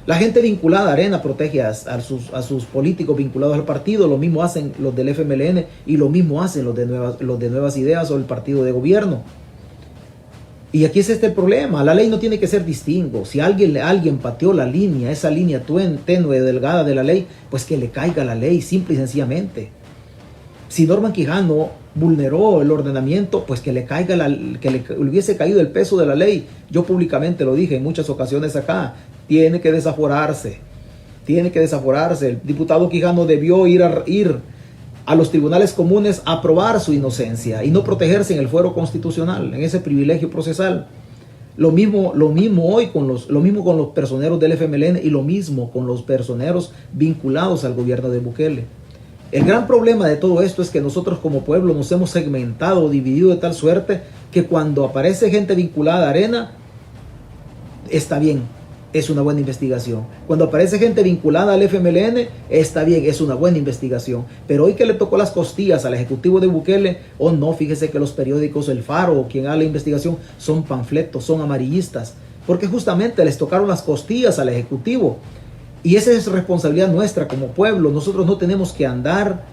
La gente vinculada a Arena protege a sus políticos vinculados al partido. Lo mismo hacen los del FMLN y lo mismo hacen los de Nuevas Ideas o el partido de gobierno. Y aquí es el problema. La ley no tiene que ser distingo. Si alguien pateó la línea, esa línea tenue, delgada de la ley, pues que le caiga la ley, simple y sencillamente. Si Norman Quijano vulneró el ordenamiento, pues que le hubiese caído el peso de la ley. Yo públicamente lo dije en muchas ocasiones acá. Tiene que desaforarse. El diputado Quijano debió ir a los tribunales comunes a probar su inocencia y no protegerse en el fuero constitucional, en ese privilegio procesal. Lo mismo hoy con los personeros del FMLN y lo mismo con los personeros vinculados al gobierno de Bukele. El gran problema de todo esto es que nosotros como pueblo nos hemos segmentado o dividido de tal suerte que cuando aparece gente vinculada a Arena, está bien, es una buena investigación. Cuando aparece gente vinculada al FMLN, está bien, es una buena investigación. Pero hoy que le tocó las costillas al ejecutivo de Bukele, no, fíjese que los periódicos El Faro o quien haga la investigación son panfletos, son amarillistas, porque justamente les tocaron las costillas al ejecutivo. Y esa es responsabilidad nuestra como pueblo. Nosotros no tenemos que andar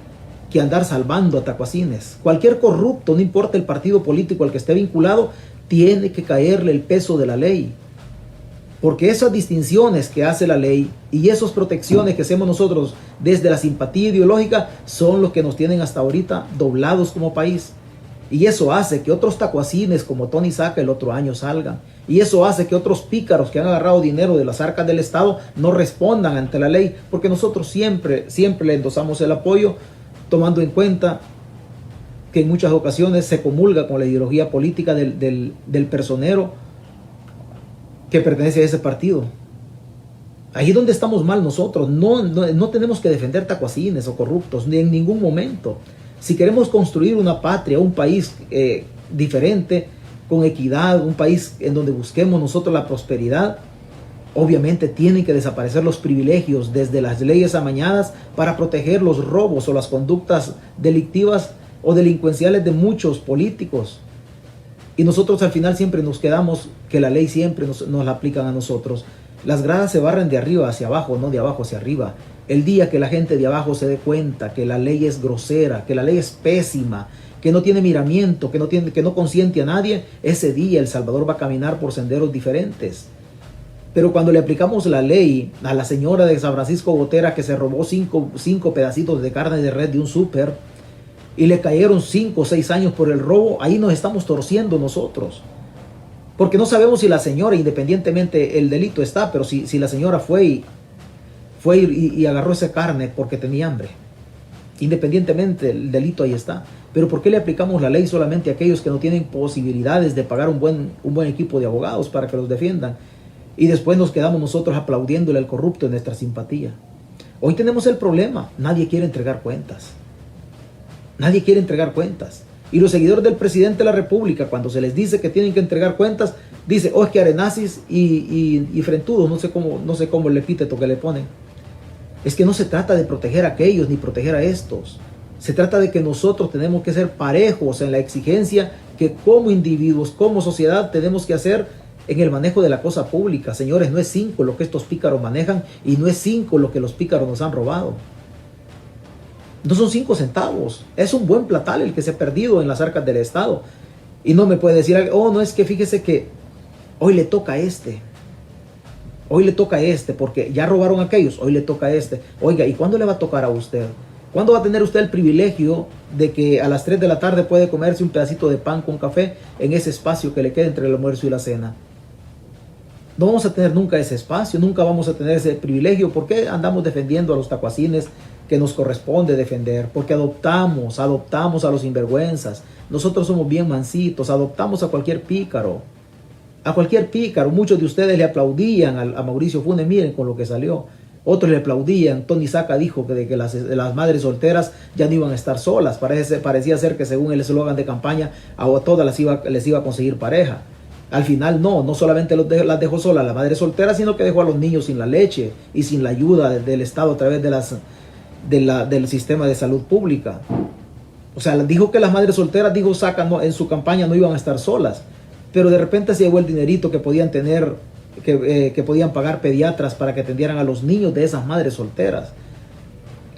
salvando a tacuacines. Cualquier corrupto, no importa el partido político al que esté vinculado, tiene que caerle el peso de la ley. Porque esas distinciones que hace la ley y esas protecciones que hacemos nosotros desde la simpatía ideológica son los que nos tienen hasta ahorita doblados como país. Y eso hace que otros tacuacines como Tony Saca el otro año salgan. Y eso hace que otros pícaros que han agarrado dinero de las arcas del Estado no respondan ante la ley. Porque nosotros siempre le endosamos el apoyo, tomando en cuenta que en muchas ocasiones se comulga con la ideología política del personero que pertenece a ese partido. Ahí es donde estamos mal nosotros. No tenemos que defender tacuacines o corruptos, ni en ningún momento. Si queremos construir una patria, un país diferente, con equidad, un país en donde busquemos nosotros la prosperidad, obviamente tienen que desaparecer los privilegios desde las leyes amañadas para proteger los robos o las conductas delictivas o delincuenciales de muchos políticos. Y nosotros al final siempre nos quedamos que la ley siempre nos la aplican a nosotros. Las gradas se barren de arriba hacia abajo, no de abajo hacia arriba. El día que la gente de abajo se dé cuenta que la ley es grosera, que la ley es pésima, que no tiene miramiento, que no consiente a nadie, ese día El Salvador va a caminar por senderos diferentes. Pero cuando le aplicamos la ley a la señora de San Francisco Gotera que se robó cinco pedacitos de carne de res de un súper y le cayeron 5 o 6 años por el robo, ahí nos estamos torciendo nosotros. Porque no sabemos si la señora, independientemente el delito está, pero si la señora fue y agarró esa carne porque tenía hambre. Independientemente el delito ahí está. Pero ¿por qué le aplicamos la ley solamente a aquellos que no tienen posibilidades de pagar un buen equipo de abogados para que los defiendan? Y después nos quedamos nosotros aplaudiéndole al corrupto en nuestra simpatía. Hoy tenemos el problema. Nadie quiere entregar cuentas. Nadie quiere entregar cuentas. Y los seguidores del presidente de la República, cuando se les dice que tienen que entregar cuentas, dice, oh, es que arenazis y frentudos, no sé cómo el epíteto que le ponen. Es que no se trata de proteger a aquellos ni proteger a estos. Se trata de que nosotros tenemos que ser parejos en la exigencia que como individuos, como sociedad, tenemos que hacer en el manejo de la cosa pública. Señores, no es 5 lo que estos pícaros manejan y no es 5 lo que los pícaros nos han robado. No son 5 centavos. Es un buen platal el que se ha perdido en las arcas del Estado. Y no me puede decir, oh, no, es que fíjese que hoy le toca a este. Hoy le toca a este porque ya robaron a aquellos. Hoy le toca a este. Oiga, ¿y cuándo le va a tocar a usted? ¿Cuándo va a tener usted el privilegio de que a las 3 de la tarde puede comerse un pedacito de pan con café en ese espacio que le queda entre el almuerzo y la cena? No vamos a tener nunca ese espacio, nunca vamos a tener ese privilegio. ¿Por qué andamos defendiendo a los tacuacines que nos corresponde defender? Porque adoptamos a los sinvergüenzas. Nosotros somos bien mansitos, adoptamos a cualquier pícaro. A cualquier pícaro. Muchos de ustedes le aplaudían a Mauricio Funes, miren con lo que salió. Otros le aplaudían. Tony Saca dijo que las madres solteras ya no iban a estar solas. Parecía ser que según el eslogan de campaña, a todas les iba a conseguir pareja. Al final no solamente las dejó solas la madre soltera, sino que dejó a los niños sin la leche y sin la ayuda del Estado a través del sistema de salud pública. O sea, dijo que las madres solteras, dijo Saca, en su campaña no iban a estar solas. Pero de repente se llevó el dinerito que podían tener, que podían pagar pediatras para que atendieran a los niños de esas madres solteras.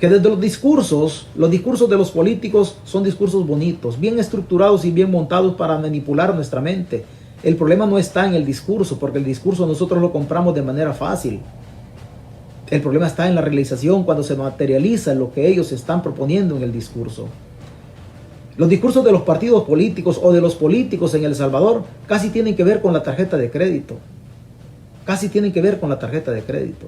Que desde los discursos de los políticos son discursos bonitos, bien estructurados y bien montados para manipular nuestra mente. El problema no está en el discurso, porque el discurso nosotros lo compramos de manera fácil. El problema está en la realización, cuando se materializa lo que ellos están proponiendo en el discurso. Los discursos de los partidos políticos o de los políticos en El Salvador casi tienen que ver con la tarjeta de crédito. Casi tienen que ver con la tarjeta de crédito.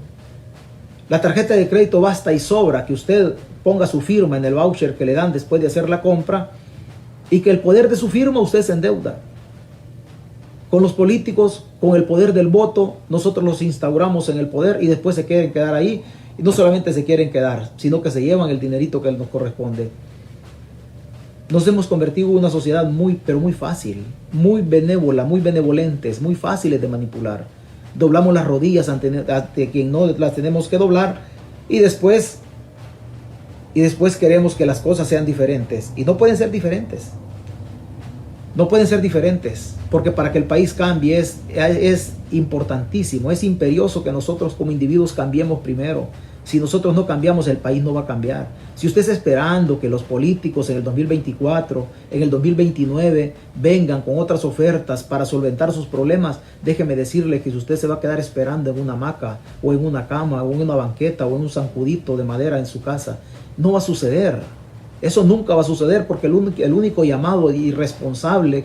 La tarjeta de crédito basta y sobra que usted ponga su firma en el voucher que le dan después de hacer la compra y que el poder de su firma usted se endeuda. Con los políticos, con el poder del voto, nosotros los instauramos en el poder y después se quieren quedar ahí. Y no solamente se quieren quedar, sino que se llevan el dinerito que nos corresponde. Nos hemos convertido en una sociedad pero muy fácil, muy benévola, muy benevolentes, muy fáciles de manipular. Doblamos las rodillas ante quien no las tenemos que doblar y después queremos que las cosas sean diferentes. Y no pueden ser diferentes. No pueden ser diferentes, porque para que el país cambie es importantísimo, es imperioso que nosotros como individuos cambiemos primero. Si nosotros no cambiamos, el país no va a cambiar. Si usted está esperando que los políticos en el 2024, en el 2029, vengan con otras ofertas para solventar sus problemas, déjeme decirle que si usted se va a quedar esperando en una hamaca, o en una cama, o en una banqueta, o en un zancudito de madera en su casa, no va a suceder. Eso nunca va a suceder, porque el único llamado y responsable,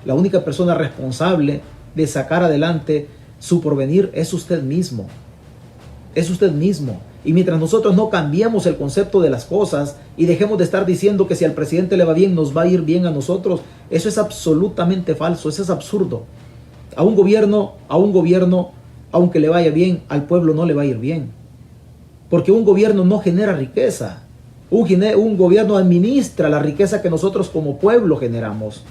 la única persona responsable de sacar adelante su porvenir es usted mismo. Es usted mismo. Y mientras nosotros no cambiemos el concepto de las cosas y dejemos de estar diciendo que si al presidente le va bien, nos va a ir bien a nosotros, eso es absolutamente falso, eso es absurdo. A un gobierno, aunque le vaya bien, al pueblo no le va a ir bien. Porque un gobierno no genera riqueza. Un gobierno administra la riqueza que nosotros como pueblo generamos.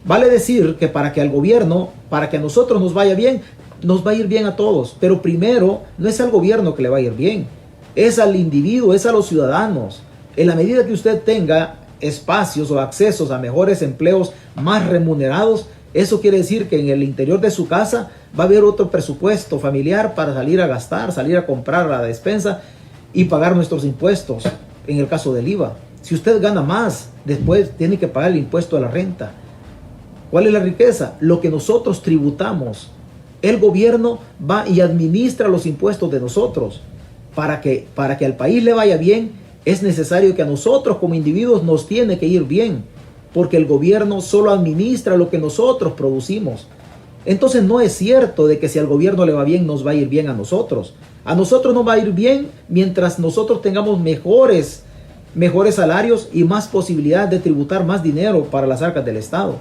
Vale decir que para que al gobierno, para que a nosotros nos vaya bien, nos va a ir bien a todos. Pero primero, no es al gobierno que le va a ir bien, es al individuo, es a los ciudadanos. En la medida que usted tenga espacios o accesos a mejores empleos más remunerados, eso quiere decir que en el interior de su casa va a haber otro presupuesto familiar para salir a gastar, salir a comprar a la despensa y pagar nuestros impuestos. En el caso del IVA, Si usted gana más, después tiene que pagar el impuesto a la renta. ¿Cuál es la riqueza? Lo que nosotros tributamos. El gobierno va y administra los impuestos de nosotros. Para que al país le vaya bien, es necesario que a nosotros como individuos nos tiene que ir bien. Porque el gobierno solo administra lo que nosotros producimos. Entonces no es cierto de que si al gobierno le va bien, nos va a ir bien a nosotros. A nosotros nos va a ir bien mientras nosotros tengamos mejores salarios y más posibilidad de tributar más dinero para las arcas del Estado.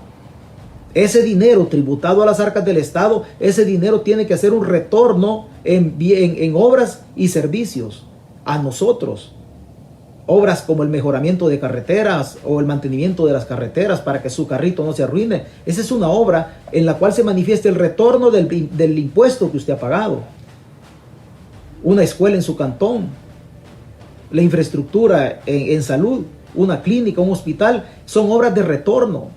Ese dinero tributado a las arcas del Estado, ese dinero tiene que hacer un retorno en obras y servicios a nosotros. Obras como el mejoramiento de carreteras o el mantenimiento de las carreteras para que su carrito no se arruine. Esa es una obra en la cual se manifiesta el retorno del impuesto que usted ha pagado. Una escuela en su cantón, la infraestructura en salud, una clínica, un hospital, son obras de retorno.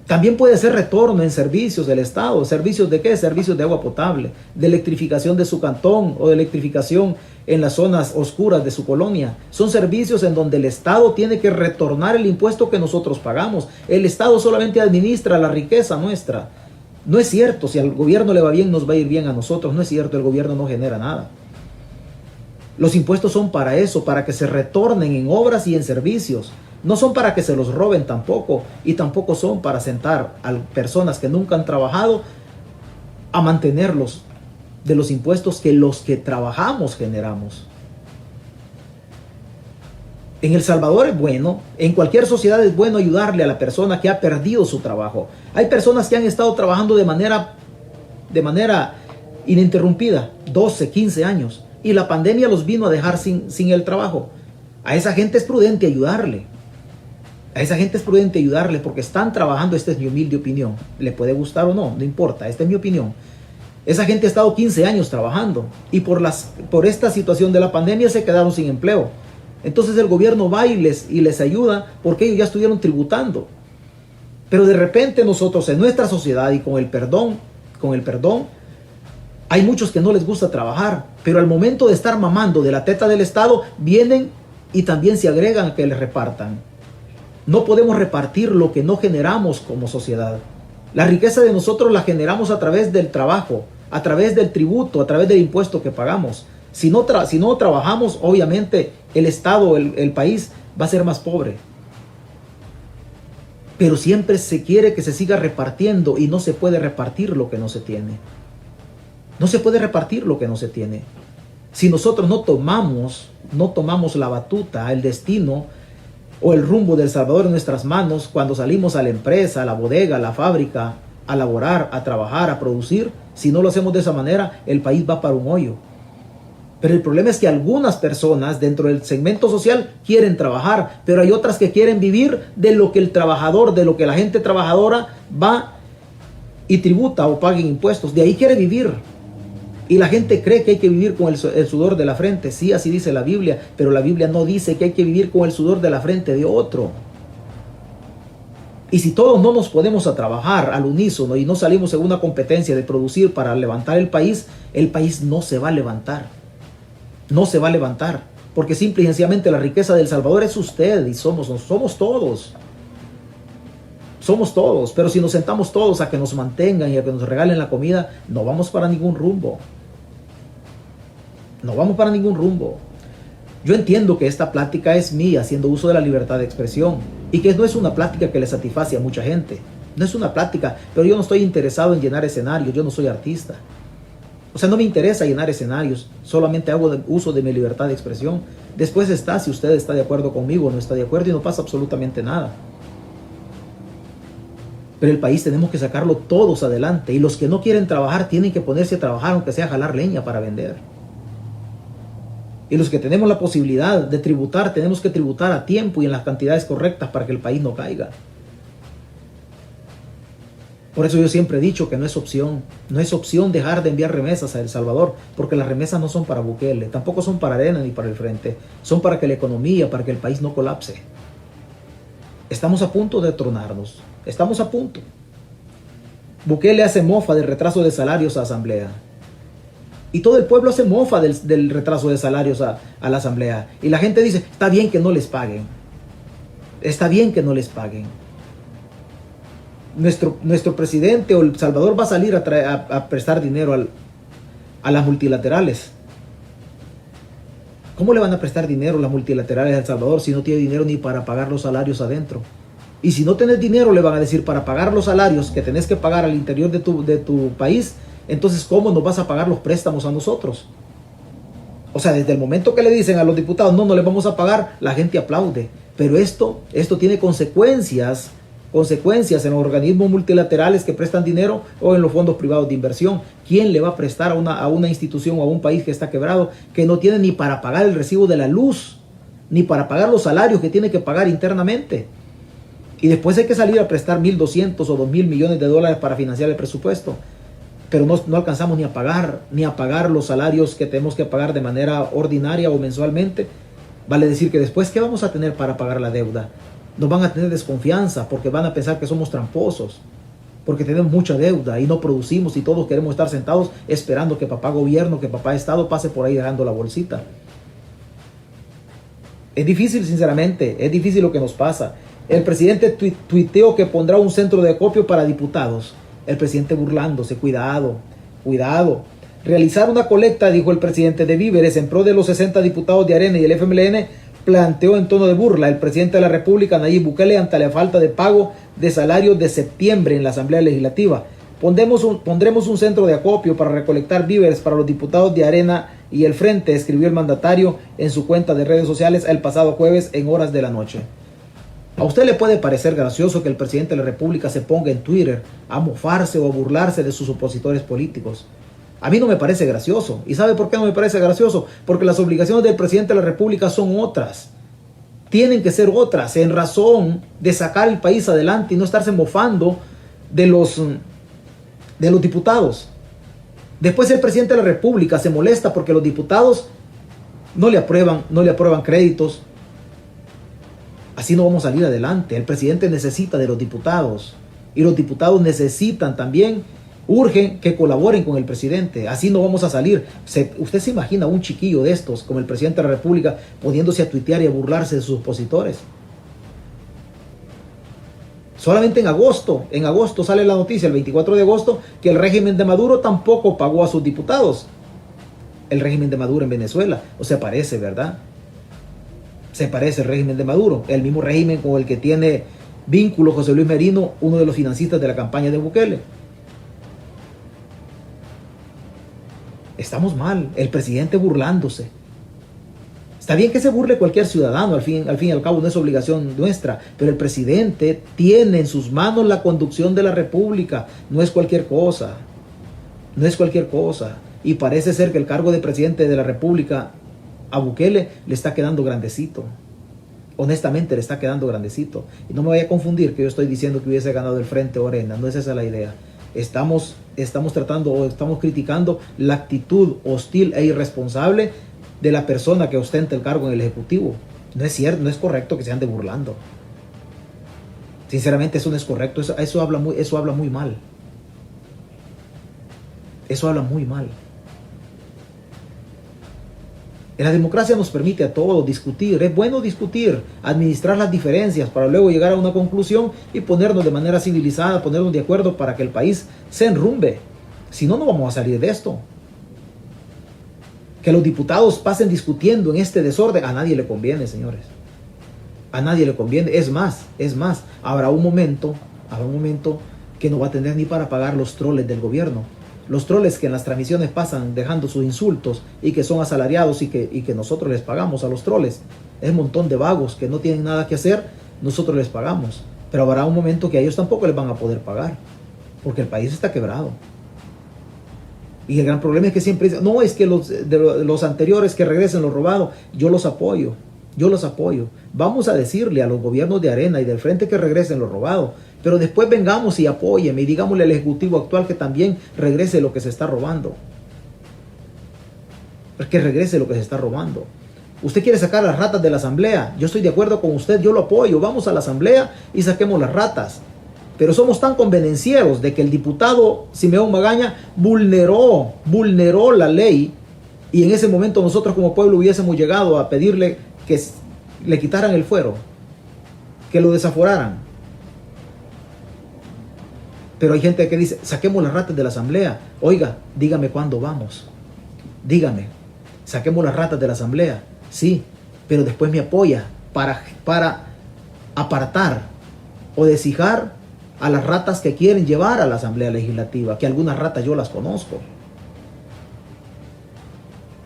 También puede ser retorno en servicios del Estado. ¿Servicios de qué? Servicios de agua potable, de electrificación de su cantón o de electrificación en las zonas oscuras de su colonia. Son servicios en donde el Estado tiene que retornar el impuesto que nosotros pagamos. El Estado solamente administra la riqueza nuestra. No es cierto, si al gobierno le va bien, nos va a ir bien a nosotros. No es cierto, el gobierno no genera nada. Los impuestos son para eso, para que se retornen en obras y en servicios. No son para que se los roben tampoco, y tampoco son para sentar a personas que nunca han trabajado a mantenerlos de los impuestos que los que trabajamos generamos. En El Salvador es bueno, en cualquier sociedad es bueno ayudarle a la persona que ha perdido su trabajo. Hay personas que han estado trabajando de manera ininterrumpida, 12, 15 años, y la pandemia los vino a dejar sin el trabajo. A esa gente es prudente ayudarle. A esa gente es prudente ayudarle porque están trabajando. Esta es mi humilde opinión. Le puede gustar o no, no importa, esta es mi opinión. Esa gente ha estado 15 años trabajando y por esta situación de la pandemia se quedaron sin empleo. Entonces el gobierno va y les ayuda porque ellos ya estuvieron tributando. Pero de repente nosotros en nuestra sociedad y con el perdón, hay muchos que no les gusta trabajar, pero al momento de estar mamando de la teta del Estado, vienen y también se agregan a que les repartan. No podemos repartir lo que no generamos como sociedad. La riqueza de nosotros la generamos a través del trabajo, a través del tributo, a través del impuesto que pagamos. Si no trabajamos, obviamente el Estado, el país va a ser más pobre. Pero siempre se quiere que se siga repartiendo y no se puede repartir lo que no se tiene. No se puede repartir lo que no se tiene. Si nosotros no tomamos la batuta, el destino o el rumbo del Salvador en nuestras manos cuando salimos a la empresa, a la bodega, a la fábrica, a laborar, a trabajar, a producir, si no lo hacemos de esa manera, el país va para un hoyo. Pero el problema es que algunas personas dentro del segmento social quieren trabajar, pero hay otras que quieren vivir de lo que el trabajador, de lo que la gente trabajadora va y tributa o paga impuestos. De ahí quiere vivir. Y la gente cree que hay que vivir con el sudor de la frente. Sí, así dice la Biblia, pero la Biblia no dice que hay que vivir con el sudor de la frente de otro. Y si todos no nos ponemos a trabajar al unísono y no salimos en una competencia de producir para levantar el país no se va a levantar. No se va a levantar. Porque simple y sencillamente la riqueza del Salvador es usted y somos todos. Somos todos. Pero si nos sentamos todos a que nos mantengan y a que nos regalen la comida, no vamos para ningún rumbo. No vamos para ningún rumbo. Yo entiendo que esta plática es mía, haciendo uso de la libertad de expresión, y que no es una plática que le satisface a mucha gente. No es una plática, pero yo no estoy interesado en llenar escenarios, yo no soy artista. O sea, no me interesa llenar escenarios, solamente hago uso de mi libertad de expresión. Después está si usted está de acuerdo conmigo o no está de acuerdo y no pasa absolutamente nada. Pero el país tenemos que sacarlo todos adelante, y los que no quieren trabajar tienen que ponerse a trabajar, aunque sea jalar leña para vender. Y los que tenemos la posibilidad de tributar, tenemos que tributar a tiempo y en las cantidades correctas para que el país no caiga. Por eso yo siempre he dicho que no es opción dejar de enviar remesas a El Salvador, porque las remesas no son para Bukele, tampoco son para Arena ni para el Frente, son para que la economía, para que el país no colapse. Estamos a punto de tronarnos, estamos a punto. Bukele hace mofa del retraso de salarios a Asamblea. Y todo el pueblo hace mofa del retraso de salarios a la Asamblea. Y la gente dice, está bien que no les paguen. Está bien que no les paguen. Nuestro presidente o El Salvador va a salir a prestar dinero a las multilaterales. ¿Cómo le van a prestar dinero las multilaterales a El Salvador si no tiene dinero ni para pagar los salarios adentro? Y si no tenés dinero, le van a decir, para pagar los salarios que tenés que pagar al interior de tu país, entonces ¿cómo nos vas a pagar los préstamos a nosotros? O sea, desde el momento que le dicen a los diputados, no les vamos a pagar, la gente aplaude. Pero esto tiene consecuencias en los organismos multilaterales que prestan dinero o en los fondos privados de inversión. ¿Quién le va a prestar a una institución o a un país que está quebrado, que no tiene ni para pagar el recibo de la luz, ni para pagar los salarios que tiene que pagar internamente? Y después hay que salir a prestar 1.200 o 2.000 millones de dólares para financiar el presupuesto. Pero no alcanzamos ni a pagar los salarios que tenemos que pagar de manera ordinaria o mensualmente. Vale decir que después, ¿qué vamos a tener para pagar la deuda? Nos van a tener desconfianza porque van a pensar que somos tramposos, porque tenemos mucha deuda y no producimos y todos queremos estar sentados esperando que papá gobierno, que papá Estado pase por ahí dejando la bolsita. Es difícil, sinceramente, es difícil lo que nos pasa. El presidente tuiteó que pondrá un centro de acopio para diputados. El presidente burlándose, cuidado. Realizar una colecta, dijo el presidente, de víveres en pro de los 60 diputados de Arena y el FMLN, planteó en tono de burla el presidente de la República, Nayib Bukele, ante la falta de pago de salarios de septiembre en la Asamblea Legislativa. Pondremos un centro de acopio para recolectar víveres para los diputados de Arena y el Frente, escribió el mandatario en su cuenta de redes sociales el pasado jueves en horas de la noche. ¿A usted le puede parecer gracioso que el presidente de la República se ponga en Twitter a mofarse o a burlarse de sus opositores políticos? A mí no me parece gracioso. ¿Y sabe por qué no me parece gracioso? Porque las obligaciones del presidente de la República son otras. Tienen que ser otras en razón de sacar el país adelante y no estarse mofando de los diputados. Después el presidente de la República se molesta porque los diputados no le aprueban créditos. Así no vamos a salir adelante. El presidente necesita de los diputados y los diputados necesitan también, urgen que colaboren con el presidente. Así no vamos a salir. ¿Usted se imagina un chiquillo de estos como el presidente de la República poniéndose a tuitear y a burlarse de sus opositores? Solamente en agosto sale la noticia, el 24 de agosto, que el régimen de Maduro tampoco pagó a sus diputados. El régimen de Maduro en Venezuela. O se parece, ¿verdad? Se parece el régimen de Maduro, el mismo régimen con el que tiene vínculo José Luis Merino, uno de los financistas de la campaña de Bukele. Estamos mal, el presidente burlándose. Está bien que se burle cualquier ciudadano, al fin y al cabo no es obligación nuestra, pero el presidente tiene en sus manos la conducción de la República, no es cualquier cosa, y parece ser que el cargo de presidente de la República a Bukele le está quedando grandecito. Honestamente le está quedando grandecito. Y no me vaya a confundir que yo estoy diciendo que hubiese ganado el Frente o Arena. No es esa la idea. Estamos criticando la actitud hostil e irresponsable de la persona que ostenta el cargo en el Ejecutivo. No es cierto, no es correcto que se ande burlando. Sinceramente eso no es correcto. Eso habla muy mal. Eso habla muy mal. La democracia nos permite a todos discutir. Es bueno discutir, administrar las diferencias para luego llegar a una conclusión y ponernos de manera civilizada, ponernos de acuerdo para que el país se enrumbe. Si no, no vamos a salir de esto. Que los diputados pasen discutiendo en este desorden, a nadie le conviene, señores. A nadie le conviene. Es más, habrá un momento que no va a tener ni para pagar los troles del gobierno. Los troles que en las transmisiones pasan dejando sus insultos y que son asalariados y que nosotros les pagamos a los troles. Es un montón de vagos que no tienen nada que hacer, nosotros les pagamos. Pero habrá un momento que a ellos tampoco les van a poder pagar, porque el país está quebrado. Y el gran problema es que siempre dicen, no, es que los anteriores que regresen lo robado. Yo los apoyo. Vamos a decirle a los gobiernos de Arena y del Frente que regresen lo robado. Pero después vengamos y apóyeme y digámosle al Ejecutivo actual que también regrese lo que se está robando. Que regrese lo que se está robando. Usted quiere sacar las ratas de la Asamblea. Yo estoy de acuerdo con usted, yo lo apoyo. Vamos a la Asamblea y saquemos las ratas. Pero somos tan convenencieros de que el diputado Simeón Magaña vulneró la ley, y en ese momento nosotros como pueblo hubiésemos llegado a pedirle que le quitaran el fuero. que lo desaforaran. Pero hay gente que dice, saquemos las ratas de la asamblea. Oiga, dígame cuándo vamos. Dígame, saquemos las ratas de la asamblea. Sí, pero después me apoya para apartar o deshijar a las ratas que quieren llevar a la asamblea legislativa, que algunas ratas yo las conozco.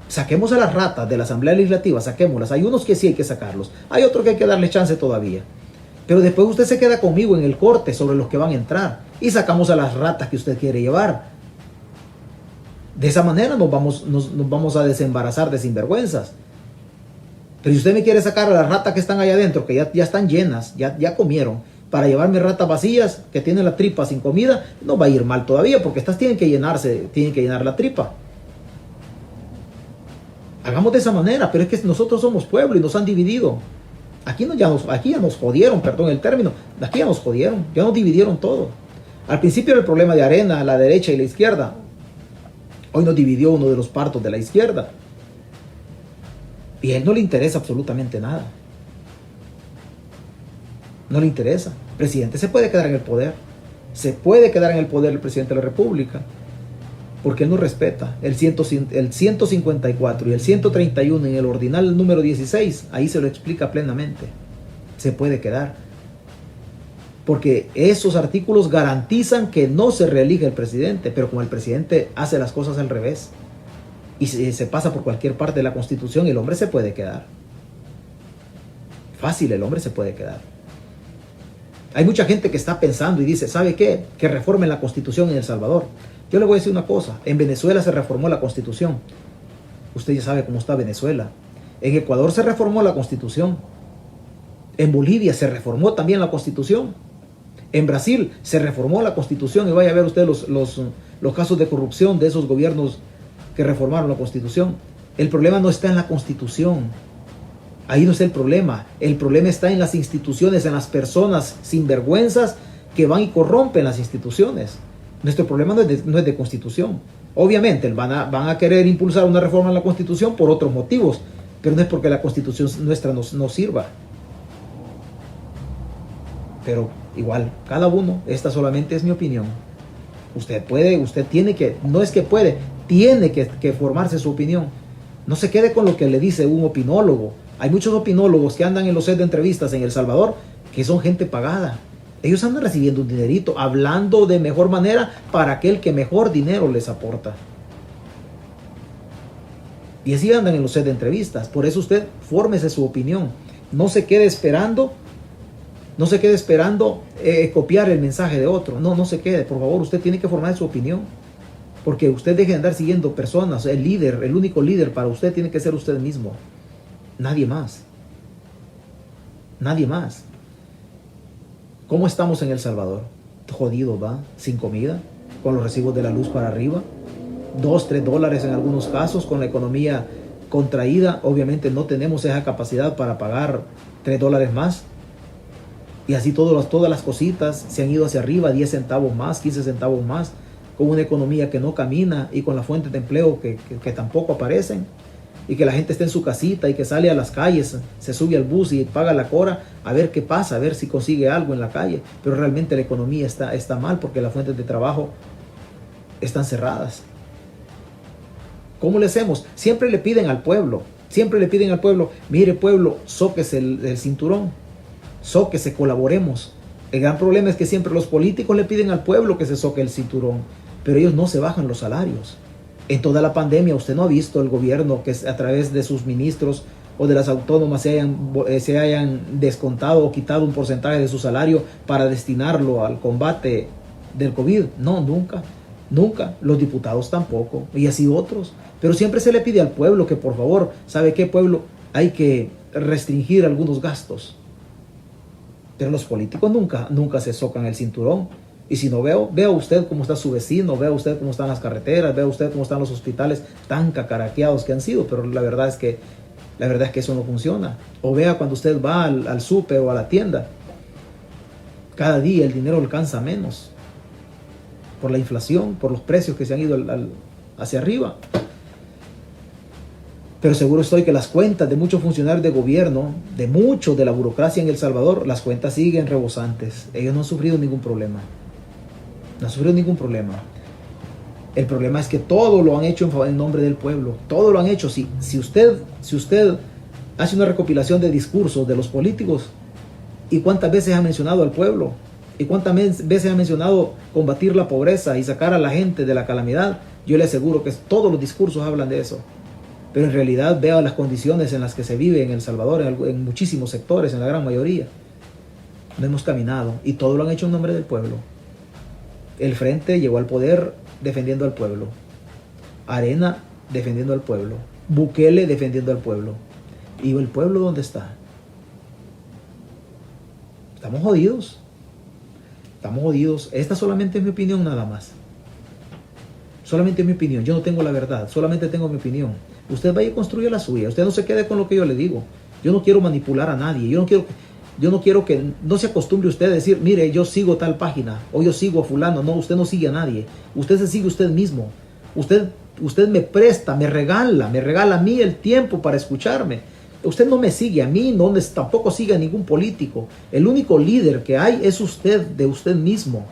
Saquemos a las ratas de la asamblea legislativa, saquémoslas. Hay unos que sí hay que sacarlos, hay otros que hay que darle chance todavía. Pero después usted se queda conmigo en el corte sobre los que van a entrar y sacamos a las ratas que usted quiere llevar. De esa manera nos vamos a desembarazar de sinvergüenzas. Pero si usted me quiere sacar a las ratas que están allá adentro, que ya están llenas, ya comieron, para llevarme ratas vacías que tienen la tripa sin comida, no va a ir mal todavía, porque estas tienen que llenar la tripa. Hagamos de esa manera, pero es que nosotros somos pueblo y nos han dividido. Aquí ya nos jodieron, perdón el término, aquí ya nos jodieron, ya nos dividieron todo. Al principio era el problema de Arena, la derecha y la izquierda. Hoy nos dividió uno de los partos de la izquierda. Y a él no le interesa absolutamente nada. No le interesa. El presidente se puede quedar en el poder. Se puede quedar en el poder el presidente de la República. Porque él no respeta el 154 y el 131 en el ordinal número 16. Ahí se lo explica plenamente. Se puede quedar. Porque esos artículos garantizan que no se reelige el presidente. Pero como el presidente hace las cosas al revés y se pasa por cualquier parte de la Constitución, el hombre se puede quedar. Fácil, el hombre se puede quedar. Hay mucha gente que está pensando y dice, ¿sabe qué? Que reformen la Constitución en El Salvador. Yo le voy a decir una cosa. En Venezuela se reformó la Constitución. Usted ya sabe cómo está Venezuela. En Ecuador se reformó la Constitución. En Bolivia se reformó también la Constitución. En Brasil se reformó la Constitución. Y vaya a ver usted los casos de corrupción de esos gobiernos que reformaron la Constitución. El problema no está en la Constitución. Ahí no es el problema. El problema está en las instituciones, en las personas sinvergüenzas que van y corrompen las instituciones. Nuestro problema no es de Constitución. Obviamente van a querer impulsar una reforma en la Constitución por otros motivos, pero no es porque la Constitución nuestra no sirva. Pero igual, cada uno, esta solamente es mi opinión. Usted tiene que, no es que puede, tiene que formarse su opinión. No se quede con lo que le dice un opinólogo. Hay muchos opinólogos que andan en los sets de entrevistas en El Salvador que son gente pagada. Ellos andan recibiendo un dinerito, hablando de mejor manera para aquel que mejor dinero les aporta. Y así andan en los sets de entrevistas. Por eso usted fórmese su opinión. No se quede esperando copiar el mensaje de otro. No se quede. Por favor, usted tiene que formar su opinión. Porque usted deje de andar siguiendo personas. El único líder para usted tiene que ser usted mismo. Nadie más. Nadie más. ¿Cómo estamos en El Salvador? Jodido, ¿va? Sin comida, con los recibos de la luz para arriba, $2-3 en algunos casos, con la economía contraída. Obviamente no tenemos esa capacidad para pagar $3 más. Y así todas las cositas se han ido hacia arriba, 10 centavos más, 15 centavos más, con una economía que no camina y con las fuentes de empleo que tampoco aparecen. Y que la gente esté en su casita y que sale a las calles, se sube al bus y paga la cora a ver qué pasa, a ver si consigue algo en la calle. Pero realmente la economía está mal porque las fuentes de trabajo están cerradas. ¿Cómo le hacemos? Siempre le piden al pueblo, mire pueblo, sóquese el cinturón, sóquese, colaboremos. El gran problema es que siempre los políticos le piden al pueblo que se soque el cinturón, pero ellos no se bajan los salarios. En toda la pandemia usted no ha visto el gobierno que a través de sus ministros o de las autónomas se hayan descontado o quitado un porcentaje de su salario para destinarlo al combate del COVID. No, nunca. Los diputados tampoco, y así otros. Pero siempre se le pide al pueblo que por favor, ¿sabe qué, pueblo? Hay que restringir algunos gastos. Pero los políticos nunca se socan el cinturón. Y si no vea usted cómo está su vecino, vea usted cómo están las carreteras, vea usted cómo están los hospitales tan cacaraqueados que han sido, pero la verdad es que eso no funciona. O vea cuando usted va al súper o a la tienda, cada día el dinero alcanza menos por la inflación, por los precios que se han ido hacia arriba. Pero seguro estoy que las cuentas de muchos funcionarios de gobierno, de muchos de la burocracia en El Salvador, las cuentas siguen rebosantes. Ellos no han sufrido ningún problema. No han sufrido ningún problema. El problema es que todo lo han hecho en nombre del pueblo. Todo lo han hecho. Si usted hace una recopilación de discursos de los políticos, ¿y cuántas veces ha mencionado al pueblo? ¿Y cuántas veces ha mencionado combatir la pobreza y sacar a la gente de la calamidad? Yo le aseguro que todos los discursos hablan de eso. Pero en realidad vea las condiciones en las que se vive en El Salvador, en muchísimos sectores, en la gran mayoría. No hemos caminado y todo lo han hecho en nombre del pueblo. El Frente llegó al poder defendiendo al pueblo. Arena defendiendo al pueblo. Bukele defendiendo al pueblo. ¿Y el pueblo dónde está? Estamos jodidos. Estamos jodidos. Esta solamente es mi opinión nada más. Solamente mi opinión. Yo no tengo la verdad. Solamente tengo mi opinión. Usted vaya y construya la suya. Usted no se quede con lo que yo le digo. Yo no quiero manipular a nadie. Yo no quiero que no se acostumbre usted a decir, mire, yo sigo tal página o yo sigo a fulano. No, usted no sigue a nadie. Usted se sigue usted mismo. Usted me presta, me regala a mí el tiempo para escucharme. Usted no me sigue a mí, tampoco sigue a ningún político. El único líder que hay es usted, de usted mismo.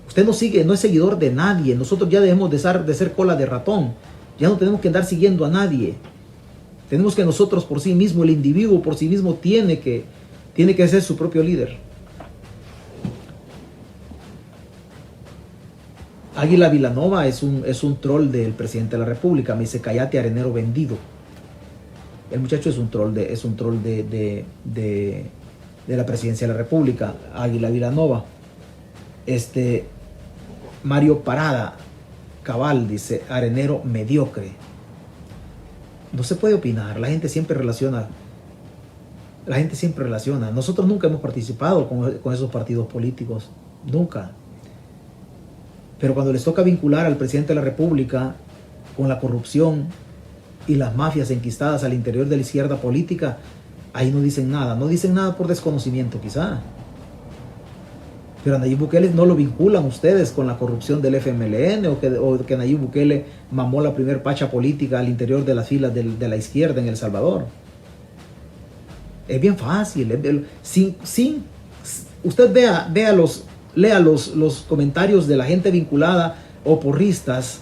Usted no sigue, no es seguidor de nadie. Nosotros ya debemos de ser cola de ratón. Ya no tenemos que andar siguiendo a nadie. Tenemos que nosotros por sí mismo, el individuo por sí mismo tiene que ser su propio líder. Águila Vilanova es un troll del presidente de la República. Me dice, cállate, arenero vendido. El muchacho es un troll de la presidencia de la República. Águila Vilanova. Mario Parada Cabal dice, arenero mediocre. No se puede opinar. La gente siempre relaciona. Nosotros nunca hemos participado con esos partidos políticos. Nunca. Pero cuando les toca vincular al presidente de la República con la corrupción y las mafias enquistadas al interior de la izquierda política, ahí no dicen nada. No dicen nada por desconocimiento quizá. Pero a Nayib Bukele no lo vinculan ustedes con la corrupción del FMLN o que Nayib Bukele mamó la primer pacha política al interior de las filas de la izquierda en El Salvador. Es bien fácil. Usted lea los comentarios de la gente vinculada o porristas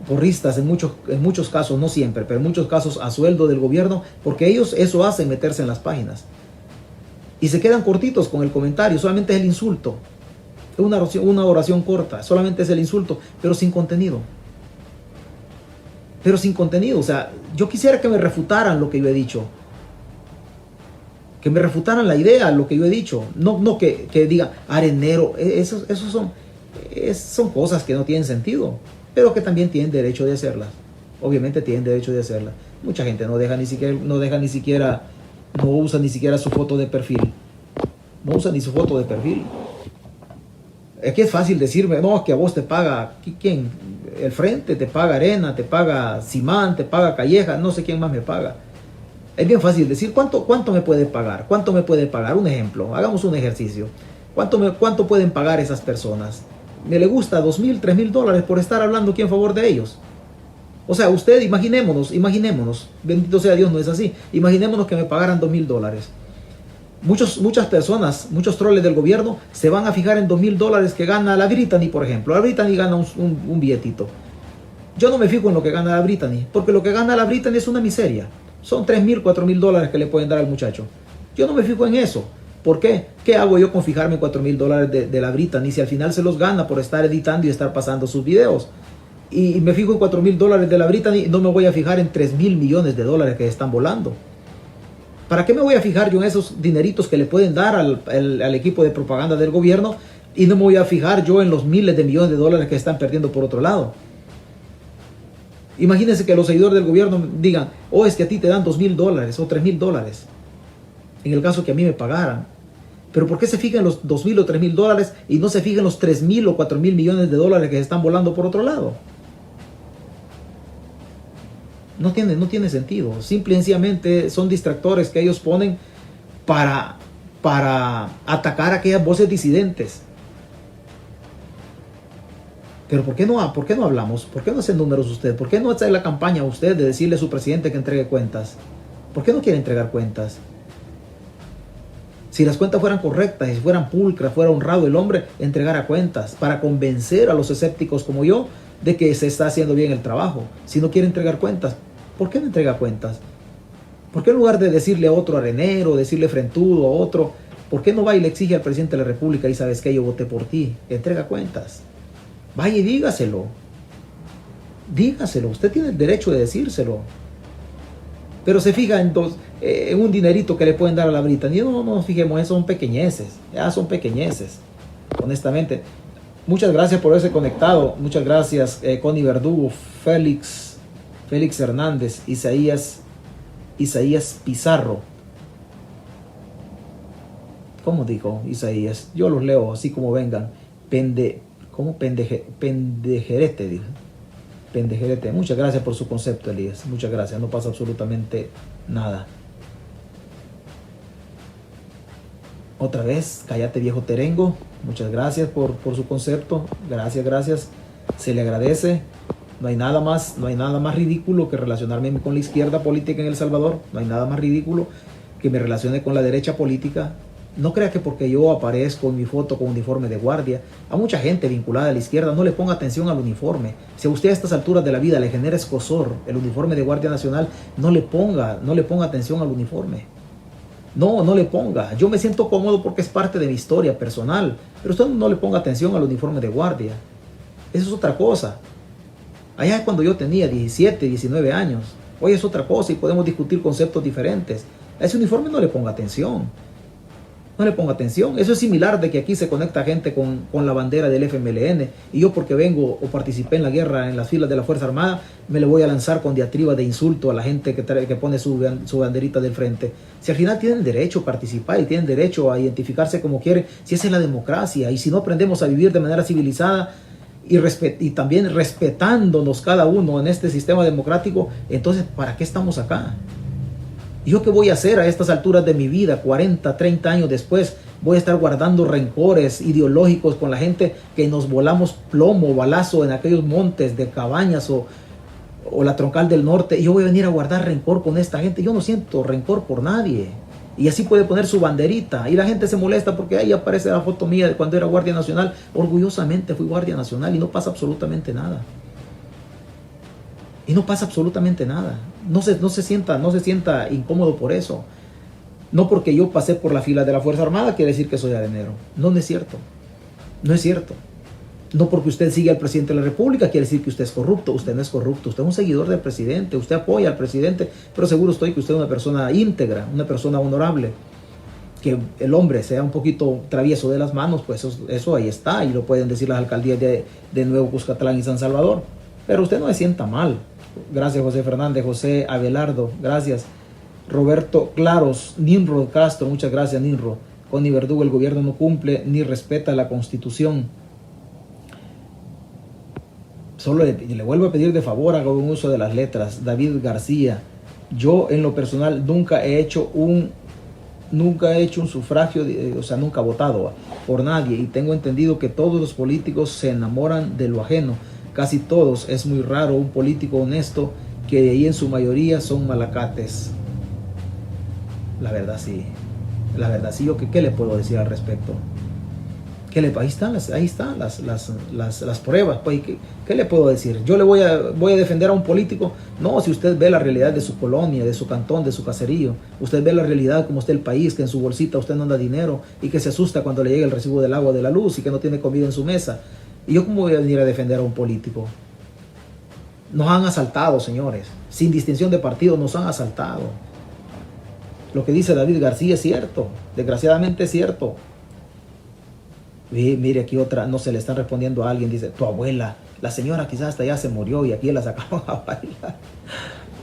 en muchos casos, no siempre, pero en muchos casos a sueldo del gobierno, porque ellos eso hacen, meterse en las páginas. Y se quedan cortitos con el comentario, solamente es el insulto. Es una oración corta, solamente es el insulto, pero sin contenido. O sea, yo quisiera que me refutaran lo que yo he dicho. Que me refutaran la idea, lo que yo he dicho. No que diga arenero. Esos son cosas que no tienen sentido, pero que también tienen derecho de hacerlas. Obviamente tienen derecho de hacerlas. Mucha gente no usa ni siquiera su foto de perfil. No usa ni su foto de perfil. Es que es fácil decirme, no, que a vos te paga, ¿quién? El Frente te paga Arena, te paga Simán, te paga Calleja, no sé quién más me paga. Es bien fácil decir, ¿cuánto me puede pagar? ¿Cuánto me puede pagar? Un ejemplo, hagamos un ejercicio. ¿Cuánto pueden pagar esas personas? ¿Me le gusta $2,000, $3,000 por estar hablando aquí en favor de ellos? O sea, usted, imaginémonos, bendito sea Dios, no es así. Imaginémonos que me pagaran $2,000. Muchas personas, muchos troles del gobierno se van a fijar en $2,000 que gana la Brittany, por ejemplo. La Brittany gana un billetito. Yo no me fijo en lo que gana la Brittany, porque lo que gana la Brittany es una miseria. Son $3,000, $4,000 que le pueden dar al muchacho. Yo no me fijo en eso. ¿Por qué? ¿Qué hago yo con fijarme en $4,000 de la Brittany si al final se los gana por estar editando y estar pasando sus videos? Y me fijo en $4,000 de la Brittany, no me voy a fijar en $3,000 millones que están volando. ¿Para qué me voy a fijar yo en esos dineritos que le pueden dar al equipo de propaganda del gobierno y no me voy a fijar yo en los miles de millones de dólares que están perdiendo por otro lado? Imagínense que los seguidores del gobierno digan, es que a ti te dan $2,000 o $3,000, en el caso que a mí me pagaran. Pero ¿por qué se fijan en los $2,000 o $3,000 y no se fijan en los 3,000 o 4,000 millones de dólares que están volando por otro lado? No tiene sentido. Simple y sencillamente son distractores que ellos ponen para atacar a aquellas voces disidentes. Pero ¿por qué no hablamos? ¿Por qué no hacen números usted? ¿Por qué no hace la campaña usted de decirle a su presidente que entregue cuentas? ¿Por qué no quiere entregar cuentas? Si las cuentas fueran correctas, si fueran pulcras, fuera honrado el hombre, entregara cuentas para convencer a los escépticos como yo de que se está haciendo bien el trabajo. Si no quiere entregar cuentas, ¿por qué no entrega cuentas? ¿Por qué en lugar de decirle a otro arenero, decirle frentudo a otro, ¿por qué no va y le exige al presidente de la República y sabes que yo voté por ti? Entrega cuentas. Vaya y dígaselo. Dígaselo. Usted tiene el derecho de decírselo. Pero se fija en un dinerito que le pueden dar a la Britannia. No nos fijemos, eso son pequeñeces. Ya son pequeñeces. Honestamente. Muchas gracias por haberse conectado. Muchas gracias, Connie Verdugo, Félix Hernández, Isaías Pizarro. ¿Cómo digo, Isaías? Yo los leo así como vengan. Pendejerete, dijo. Pendejerete. Muchas gracias por su concepto, Elías. Muchas gracias. No pasa absolutamente nada. Otra vez, cállate viejo terengo. Muchas gracias por su concepto. Gracias. Se le agradece. No hay nada más ridículo que relacionarme con la izquierda política en El Salvador. No hay nada más ridículo que me relacione con la derecha política. No crea que porque yo aparezco en mi foto con uniforme de guardia, a mucha gente vinculada a la izquierda no le ponga atención al uniforme. Si a usted a estas alturas de la vida le genera escozor el uniforme de Guardia Nacional, no le ponga atención al uniforme. No le ponga. Yo me siento cómodo porque es parte de mi historia personal, pero usted no le ponga atención al uniforme de guardia. Eso es otra cosa. Allá es cuando yo tenía 17, 19 años. Hoy es otra cosa y podemos discutir conceptos diferentes. A ese uniforme no le ponga atención. No le ponga atención. Eso es similar de que aquí se conecta gente con la bandera del FMLN y yo porque vengo o participé en la guerra en las filas de la Fuerza Armada me le voy a lanzar con diatriba de insulto a la gente que pone su banderita del frente. Si al final tienen derecho a participar y tienen derecho a identificarse como quieren, si esa es la democracia y si no aprendemos a vivir de manera civilizada y también respetándonos cada uno en este sistema democrático, entonces ¿para qué estamos acá? ¿Yo qué voy a hacer a estas alturas de mi vida, 40, 30 años después? Voy a estar guardando rencores ideológicos con la gente que nos volamos plomo, balazo en aquellos montes de Cabañas o la Troncal del Norte. Y yo voy a venir a guardar rencor con esta gente. Yo no siento rencor por nadie. Y así puede poner su banderita. Y la gente se molesta porque ahí aparece la foto mía de cuando era Guardia Nacional. Orgullosamente fui Guardia Nacional y no pasa absolutamente nada. Y no pasa absolutamente nada. No se sienta incómodo por eso. No porque yo pasé por la fila de la Fuerza Armada quiere decir que soy arenero. No es cierto. No es cierto. No porque usted sigue al presidente de la República quiere decir que usted es corrupto. Usted no es corrupto. Usted es un seguidor del presidente. Usted apoya al presidente. Pero seguro estoy que usted es una persona íntegra, una persona honorable. Que el hombre sea un poquito travieso de las manos, pues eso ahí está. Y lo pueden decir las alcaldías de Nuevo Cuscatlán y San Salvador. Pero usted no se sienta mal. Gracias José Fernández, José Abelardo, gracias. Roberto Claros, Ninro Castro, muchas gracias Ninro. Connie Verdugo, el gobierno no cumple ni respeta la Constitución. Solo le vuelvo a pedir de favor, haga un uso de las letras. David García, yo en lo personal nunca he hecho un sufragio, nunca he votado por nadie y tengo entendido que todos los políticos se enamoran de lo ajeno. Casi todos, es muy raro un político honesto que de ahí en su mayoría son malacates. La verdad sí, yo ¿qué le puedo decir al respecto? Ahí están las pruebas, pues, ¿qué le puedo decir? Yo le voy a defender a un político. No, si usted ve la realidad de su colonia, de su cantón, de su caserío, usted ve la realidad como está el país, que en su bolsita usted no anda dinero y que se asusta cuando le llega el recibo del agua, de la luz y que no tiene comida en su mesa. ¿Y yo cómo voy a venir a defender a un político? Nos han asaltado, señores. Sin distinción de partido, nos han asaltado. Lo que dice David García es cierto. Desgraciadamente es cierto. Y mire aquí otra, no se le están respondiendo a alguien. Dice, tu abuela, la señora quizás hasta ya se murió y aquí la sacaron a bailar.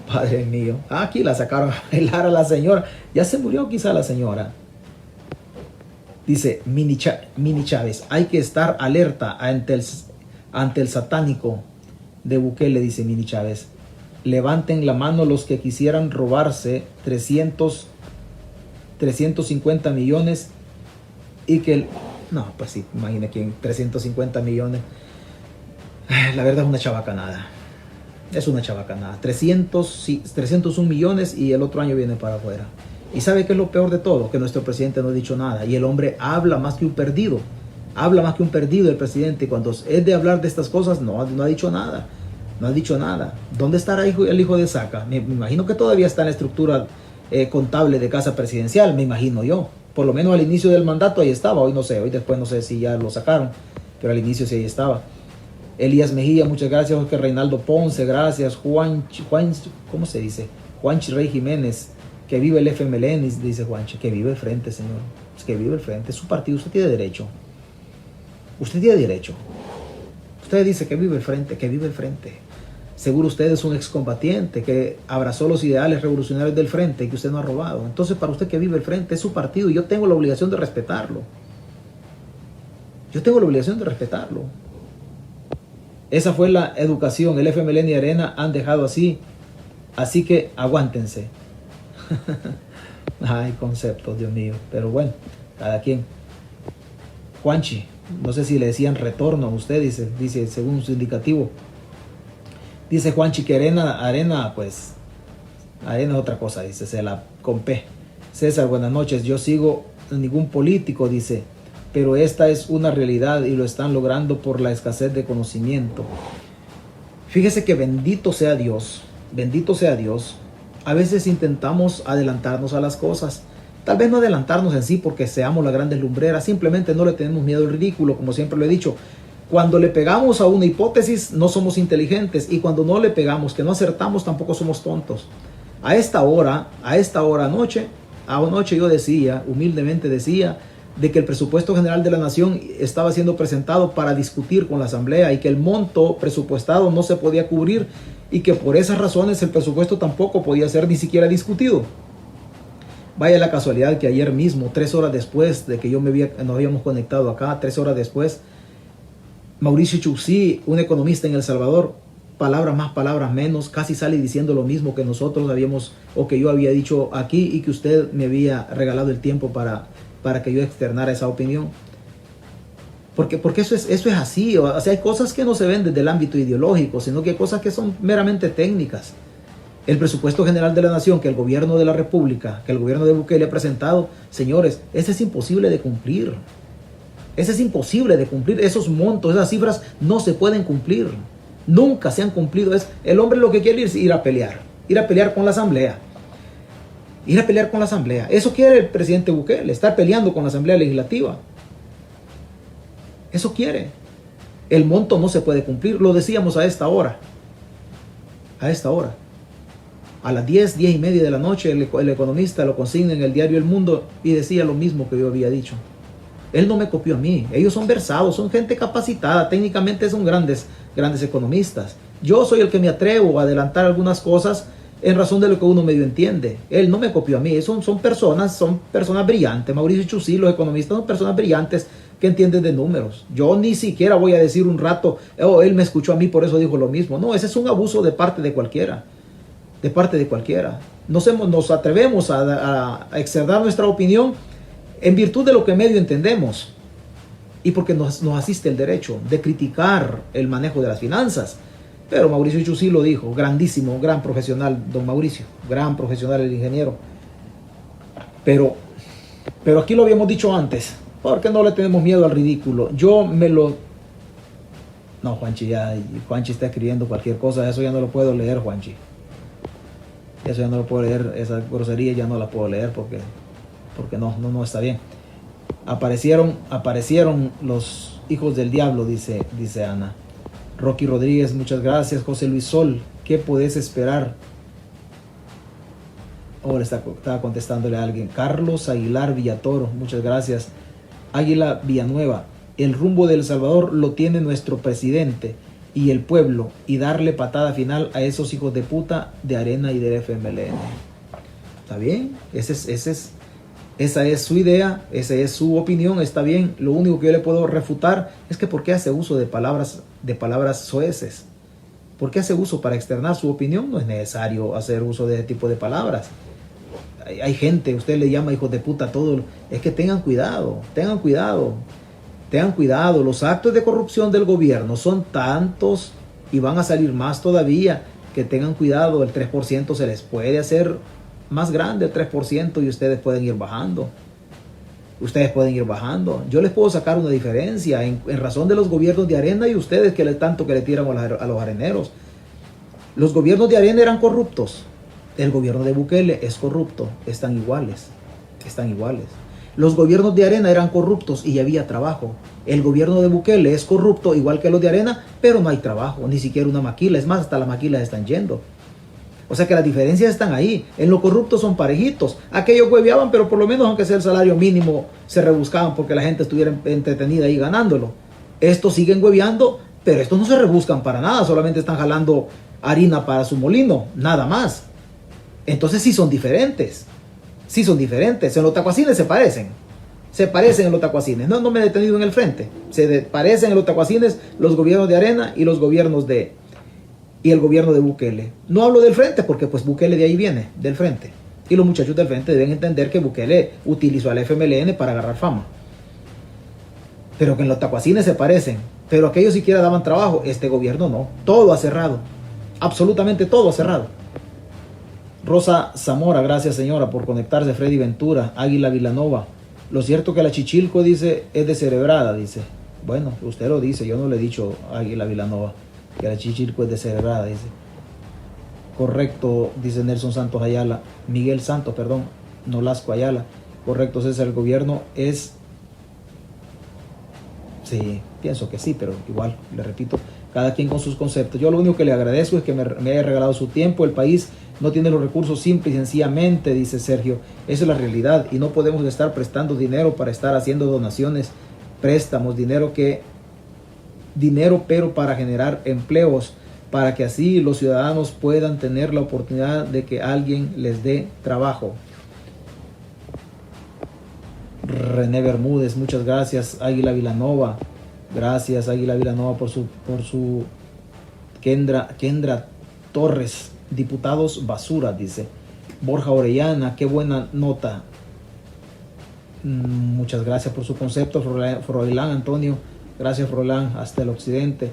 Padre mío. Aquí la sacaron a bailar a la señora. Ya se murió quizás la señora. Dice Mini Chávez, hay que estar alerta ante el satánico de Bukele, dice Mini Chávez. Levanten la mano los que quisieran robarse 350 millones y que... No, pues sí, imagina quién, 350 millones. La verdad es una chabacanada. Es una chabacanada. 301 millones y el otro año viene para afuera. ¿Y sabe qué es lo peor de todo? Que nuestro presidente no ha dicho nada. Y el hombre habla más que un perdido. Habla más que un perdido el presidente. Y cuando es de hablar de estas cosas, no ha dicho nada. No ha dicho nada. ¿Dónde estará el hijo de Saca? Me imagino que todavía está en la estructura contable de Casa Presidencial, me imagino yo. Por lo menos al inicio del mandato ahí estaba. Hoy no sé, hoy después no sé si ya lo sacaron. Pero al inicio sí ahí estaba. Elías Mejía, muchas gracias. Oscar Reinaldo Ponce, gracias. Juan, ¿cómo se dice? Juanchi Rey Jiménez, que vive el FMLN, dice Juanchi. Que vive el frente, señor. Es que vive el frente. Es su partido, usted tiene derecho. Usted tiene derecho. Usted dice que vive el frente, que vive el frente. Seguro usted es un excombatiente que abrazó los ideales revolucionarios del frente y que usted no ha robado. Entonces, para usted que vive el frente, es su partido y yo tengo la obligación de respetarlo. Yo tengo la obligación de respetarlo. Esa fue la educación. El FMLN y Arena han dejado así. Así que aguántense. Ay, conceptos, Dios mío. Pero bueno, cada quien. Juanchi, no sé si le decían retorno a usted, dice según su indicativo. Dice Juanchi que Arena, pues, Arena es otra cosa, dice, se la compé. César, buenas noches. Yo sigo ningún político, dice, pero esta es una realidad y lo están logrando por la escasez de conocimiento. Fíjese que bendito sea Dios, a veces intentamos adelantarnos a las cosas. Tal vez no adelantarnos en sí porque seamos las grandes lumbreras, simplemente no le tenemos miedo al ridículo, como siempre lo he dicho. Cuando le pegamos a una hipótesis no somos inteligentes y cuando no le pegamos, que no acertamos, tampoco somos tontos. A esta hora anoche yo decía, humildemente decía, de que el presupuesto general de la nación estaba siendo presentado para discutir con la asamblea y que el monto presupuestado no se podía cubrir y que por esas razones el presupuesto tampoco podía ser ni siquiera discutido. Vaya la casualidad que ayer mismo, 3 horas después de que nos habíamos conectado acá, 3 horas después, Mauricio Chusí, un economista en El Salvador, palabras más, palabras menos, casi sale diciendo lo mismo que nosotros habíamos, o que yo había dicho aquí y que usted me había regalado el tiempo para que yo externara esa opinión. Porque eso es así. O sea, hay cosas que no se ven desde el ámbito ideológico, sino que hay cosas que son meramente técnicas. El presupuesto general de la nación que el gobierno de la República, que el gobierno de Bukele ha presentado, señores, ese es imposible de cumplir. Ese es imposible de cumplir. Esos montos, esas cifras no se pueden cumplir. Nunca se han cumplido. El hombre lo que quiere es ir a pelear con la asamblea. Ir a pelear con la asamblea. Eso quiere el presidente Bukele, estar peleando con la asamblea legislativa. Eso quiere. El monto no se puede cumplir. Lo decíamos a esta hora. A esta hora. A las 10:30 de la noche, el economista lo consigna en el diario El Mundo y decía lo mismo que yo había dicho. Él no me copió a mí. Ellos son versados, son gente capacitada. Técnicamente son grandes economistas. Yo soy el que me atrevo a adelantar algunas cosas en razón de lo que uno medio entiende. Él no me copió a mí. Son personas brillantes. Mauricio Chusí, los economistas, son personas brillantes que entienden de números. Yo ni siquiera voy a decir un rato, él me escuchó a mí, por eso dijo lo mismo. No, ese es un abuso de parte de cualquiera. De parte de cualquiera. Nos atrevemos a externar nuestra opinión en virtud de lo que medio entendemos y porque nos asiste el derecho de criticar el manejo de las finanzas. Pero Mauricio Chusí lo dijo, grandísimo, gran profesional, don Mauricio, gran profesional el ingeniero. Pero aquí lo habíamos dicho antes, porque no le tenemos miedo al ridículo. No, Juanchi está escribiendo cualquier cosa, eso ya no lo puedo leer, Juanchi. Eso ya no lo puedo leer, esa grosería ya no la puedo leer porque no está bien. Aparecieron los hijos del diablo, dice Ana. Rocky Rodríguez, muchas gracias. José Luis Sol, ¿qué podés esperar? Ahora estaba contestándole a alguien. Carlos Aguilar Villatoro, muchas gracias. Águila Villanueva, el rumbo de El Salvador lo tiene nuestro presidente y el pueblo, y darle patada final a esos hijos de puta de Arena y del FMLN. ¿Está bien? Esa es su idea, esa es su opinión, está bien. Lo único que yo le puedo refutar es que ¿por qué hace uso de palabras soeces? ¿Por qué hace uso para externar su opinión? No es necesario hacer uso de ese tipo de palabras. Hay gente, usted le llama hijos de puta a todo. Es que tengan cuidado. Tengan cuidado, los actos de corrupción del gobierno son tantos y van a salir más todavía, que tengan cuidado. El 3% se les puede hacer más grande, el 3%, y ustedes pueden ir bajando. Yo les puedo sacar una diferencia en razón de los gobiernos de Arena y ustedes que tanto que le tiran a los areneros. Los gobiernos de Arena eran corruptos. El gobierno de Bukele es corrupto. Están iguales. Los gobiernos de Arena eran corruptos y había trabajo. El gobierno de Bukele es corrupto igual que los de Arena, pero no hay trabajo, ni siquiera una maquila. Es más, hasta las maquilas están yendo. O sea que las diferencias están ahí. En lo corrupto son parejitos. Aquellos hueveaban, pero por lo menos aunque sea el salario mínimo, se rebuscaban porque la gente estuviera entretenida ahí ganándolo. Estos siguen hueveando, pero estos no se rebuscan para nada. Solamente están jalando harina para su molino, nada más. Entonces sí son diferentes. En los tacuacines se parecen en los tacuacines. No me he detenido en el frente. Parecen en los tacuacines los gobiernos de Arena y los gobiernos y el gobierno de Bukele. No hablo del frente porque pues Bukele de ahí viene, del frente. Y los muchachos del frente deben entender que Bukele utilizó al FMLN para agarrar fama. Pero que en los tacuacines se parecen. Pero aquellos siquiera daban trabajo. Este gobierno no. Todo ha cerrado. Absolutamente todo ha cerrado. Rosa Zamora, gracias señora por conectarse. Freddy Ventura, Águila Vilanova. Lo cierto que la Chichilco dice es descerebrada, dice. Bueno, usted lo dice, yo no le he dicho a Águila Vilanova que la Chichilco es descerebrada, dice. Correcto, dice Nelson Santos Ayala. Miguel Santos, perdón, Nolasco Ayala. Correcto, César, el gobierno es... Sí, pienso que sí, pero igual, le repito, cada quien con sus conceptos. Yo lo único que le agradezco es que me haya regalado su tiempo. El país no tiene los recursos simple y sencillamente, dice Sergio. Esa es la realidad y no podemos estar prestando dinero para estar haciendo donaciones, préstamos, dinero pero para generar empleos, para que así los ciudadanos puedan tener la oportunidad de que alguien les dé trabajo. René Bermúdez, muchas gracias. Águila Vilanova, gracias Águila Vilanova por su Kendra Torres, diputados basura, dice. Borja Orellana, qué buena nota. Muchas gracias por su concepto. Froilán Antonio, gracias Froilán, hasta el occidente.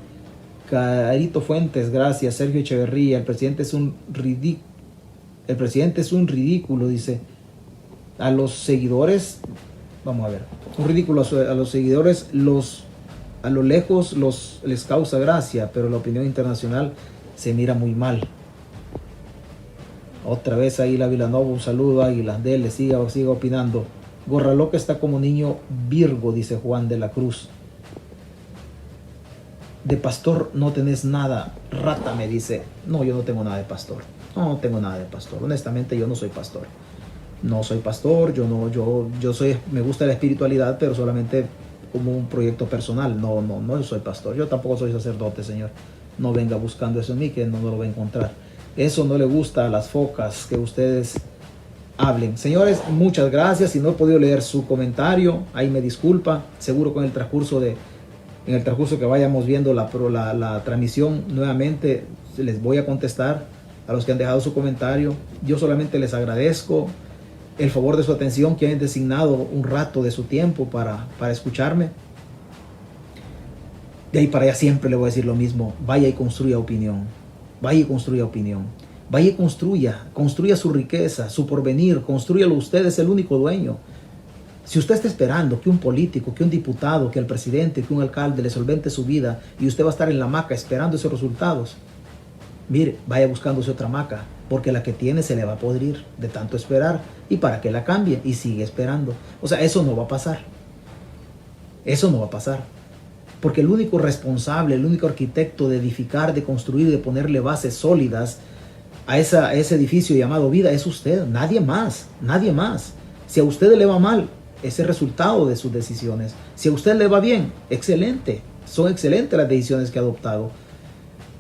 Carito Fuentes, gracias. Sergio Echeverría, el presidente es un ridículo, dice. A los seguidores, vamos a ver, un ridículo a los seguidores, a lo lejos les causa gracia, pero la opinión internacional se mira muy mal. Otra vez Águila Vilanova, un saludo Águila, dele, siga opinando. Gorra Loca está como niño Virgo, dice Juan de la Cruz. De pastor no tenés nada, rata, me dice. No, yo no tengo nada de pastor. No tengo nada de pastor. Honestamente, yo no soy pastor. No soy pastor, me gusta la espiritualidad, pero solamente como un proyecto personal. No soy pastor. Yo tampoco soy sacerdote, señor. No venga buscando eso en mí, que no lo va a encontrar. Eso no le gusta a las focas, que ustedes hablen. Señores, muchas gracias. Si no he podido leer su comentario, ahí me disculpa. Seguro con en el transcurso que vayamos viendo la transmisión, nuevamente les voy a contestar a los que han dejado su comentario. Yo solamente les agradezco el favor de su atención, que hayan designado un rato de su tiempo para escucharme. De ahí para allá siempre le voy a decir lo mismo. Vaya y construya opinión. Vaya y construya opinión. Vaya y construya su riqueza, su porvenir. Construyalo usted, es el único dueño. Si usted está esperando que un político, que un diputado, que el presidente, que un alcalde le solvente su vida y usted va a estar en la hamaca esperando esos resultados, mire, vaya buscándose otra hamaca, porque la que tiene se le va a podrir de tanto esperar. ¿Y para qué la cambie? Y sigue esperando. O sea, eso no va a pasar. Eso no va a pasar. Porque el único responsable, el único arquitecto de edificar, de construir, de ponerle bases sólidas a ese edificio llamado vida es usted. Nadie más. Nadie más. Si a usted le va mal, es el resultado de sus decisiones. Si a usted le va bien, excelente. Son excelentes las decisiones que ha adoptado.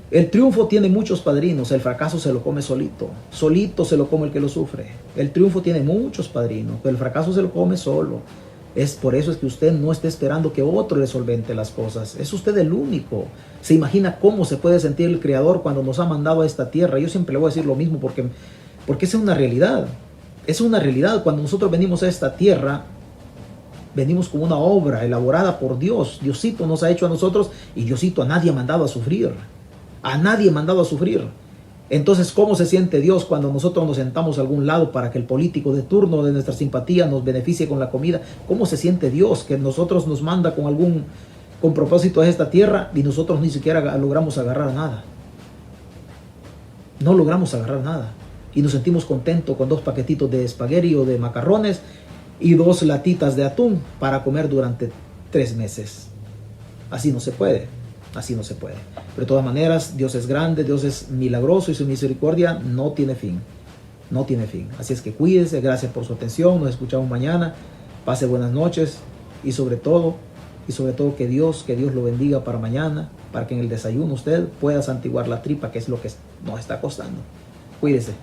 El triunfo tiene muchos padrinos, el fracaso se lo come solito. Solito se lo come el que lo sufre. El triunfo tiene muchos padrinos, pero el fracaso se lo come solo. Es por eso es que usted no está esperando que otro le solvente las cosas. Es usted el único. ¿Se imagina cómo se puede sentir el Creador cuando nos ha mandado a esta tierra? Yo siempre le voy a decir lo mismo porque esa es una realidad. Es una realidad. Cuando nosotros venimos a esta tierra, Venimos con una obra elaborada por Dios. Diosito nos ha hecho a nosotros y Diosito a nadie ha mandado a sufrir. A nadie ha mandado a sufrir. Entonces, ¿cómo se siente Dios cuando nosotros nos sentamos a algún lado para que el político de turno de nuestra simpatía nos beneficie con la comida? ¿Cómo se siente Dios que nosotros nos manda con propósito a esta tierra y nosotros ni siquiera logramos agarrar nada? No logramos agarrar nada. Y nos sentimos contentos con 2 paquetitos de espagueti o de macarrones y 2 latitas de atún para comer durante 3 meses. Así no se puede. Así no se puede. Pero de todas maneras, Dios es grande, Dios es milagroso y su misericordia no tiene fin. No tiene fin. Así es que cuídese, gracias por su atención. Nos escuchamos mañana. Pase buenas noches y sobre todo que Dios lo bendiga para mañana, para que en el desayuno usted pueda santiguar la tripa, que es lo que nos está costando. Cuídese.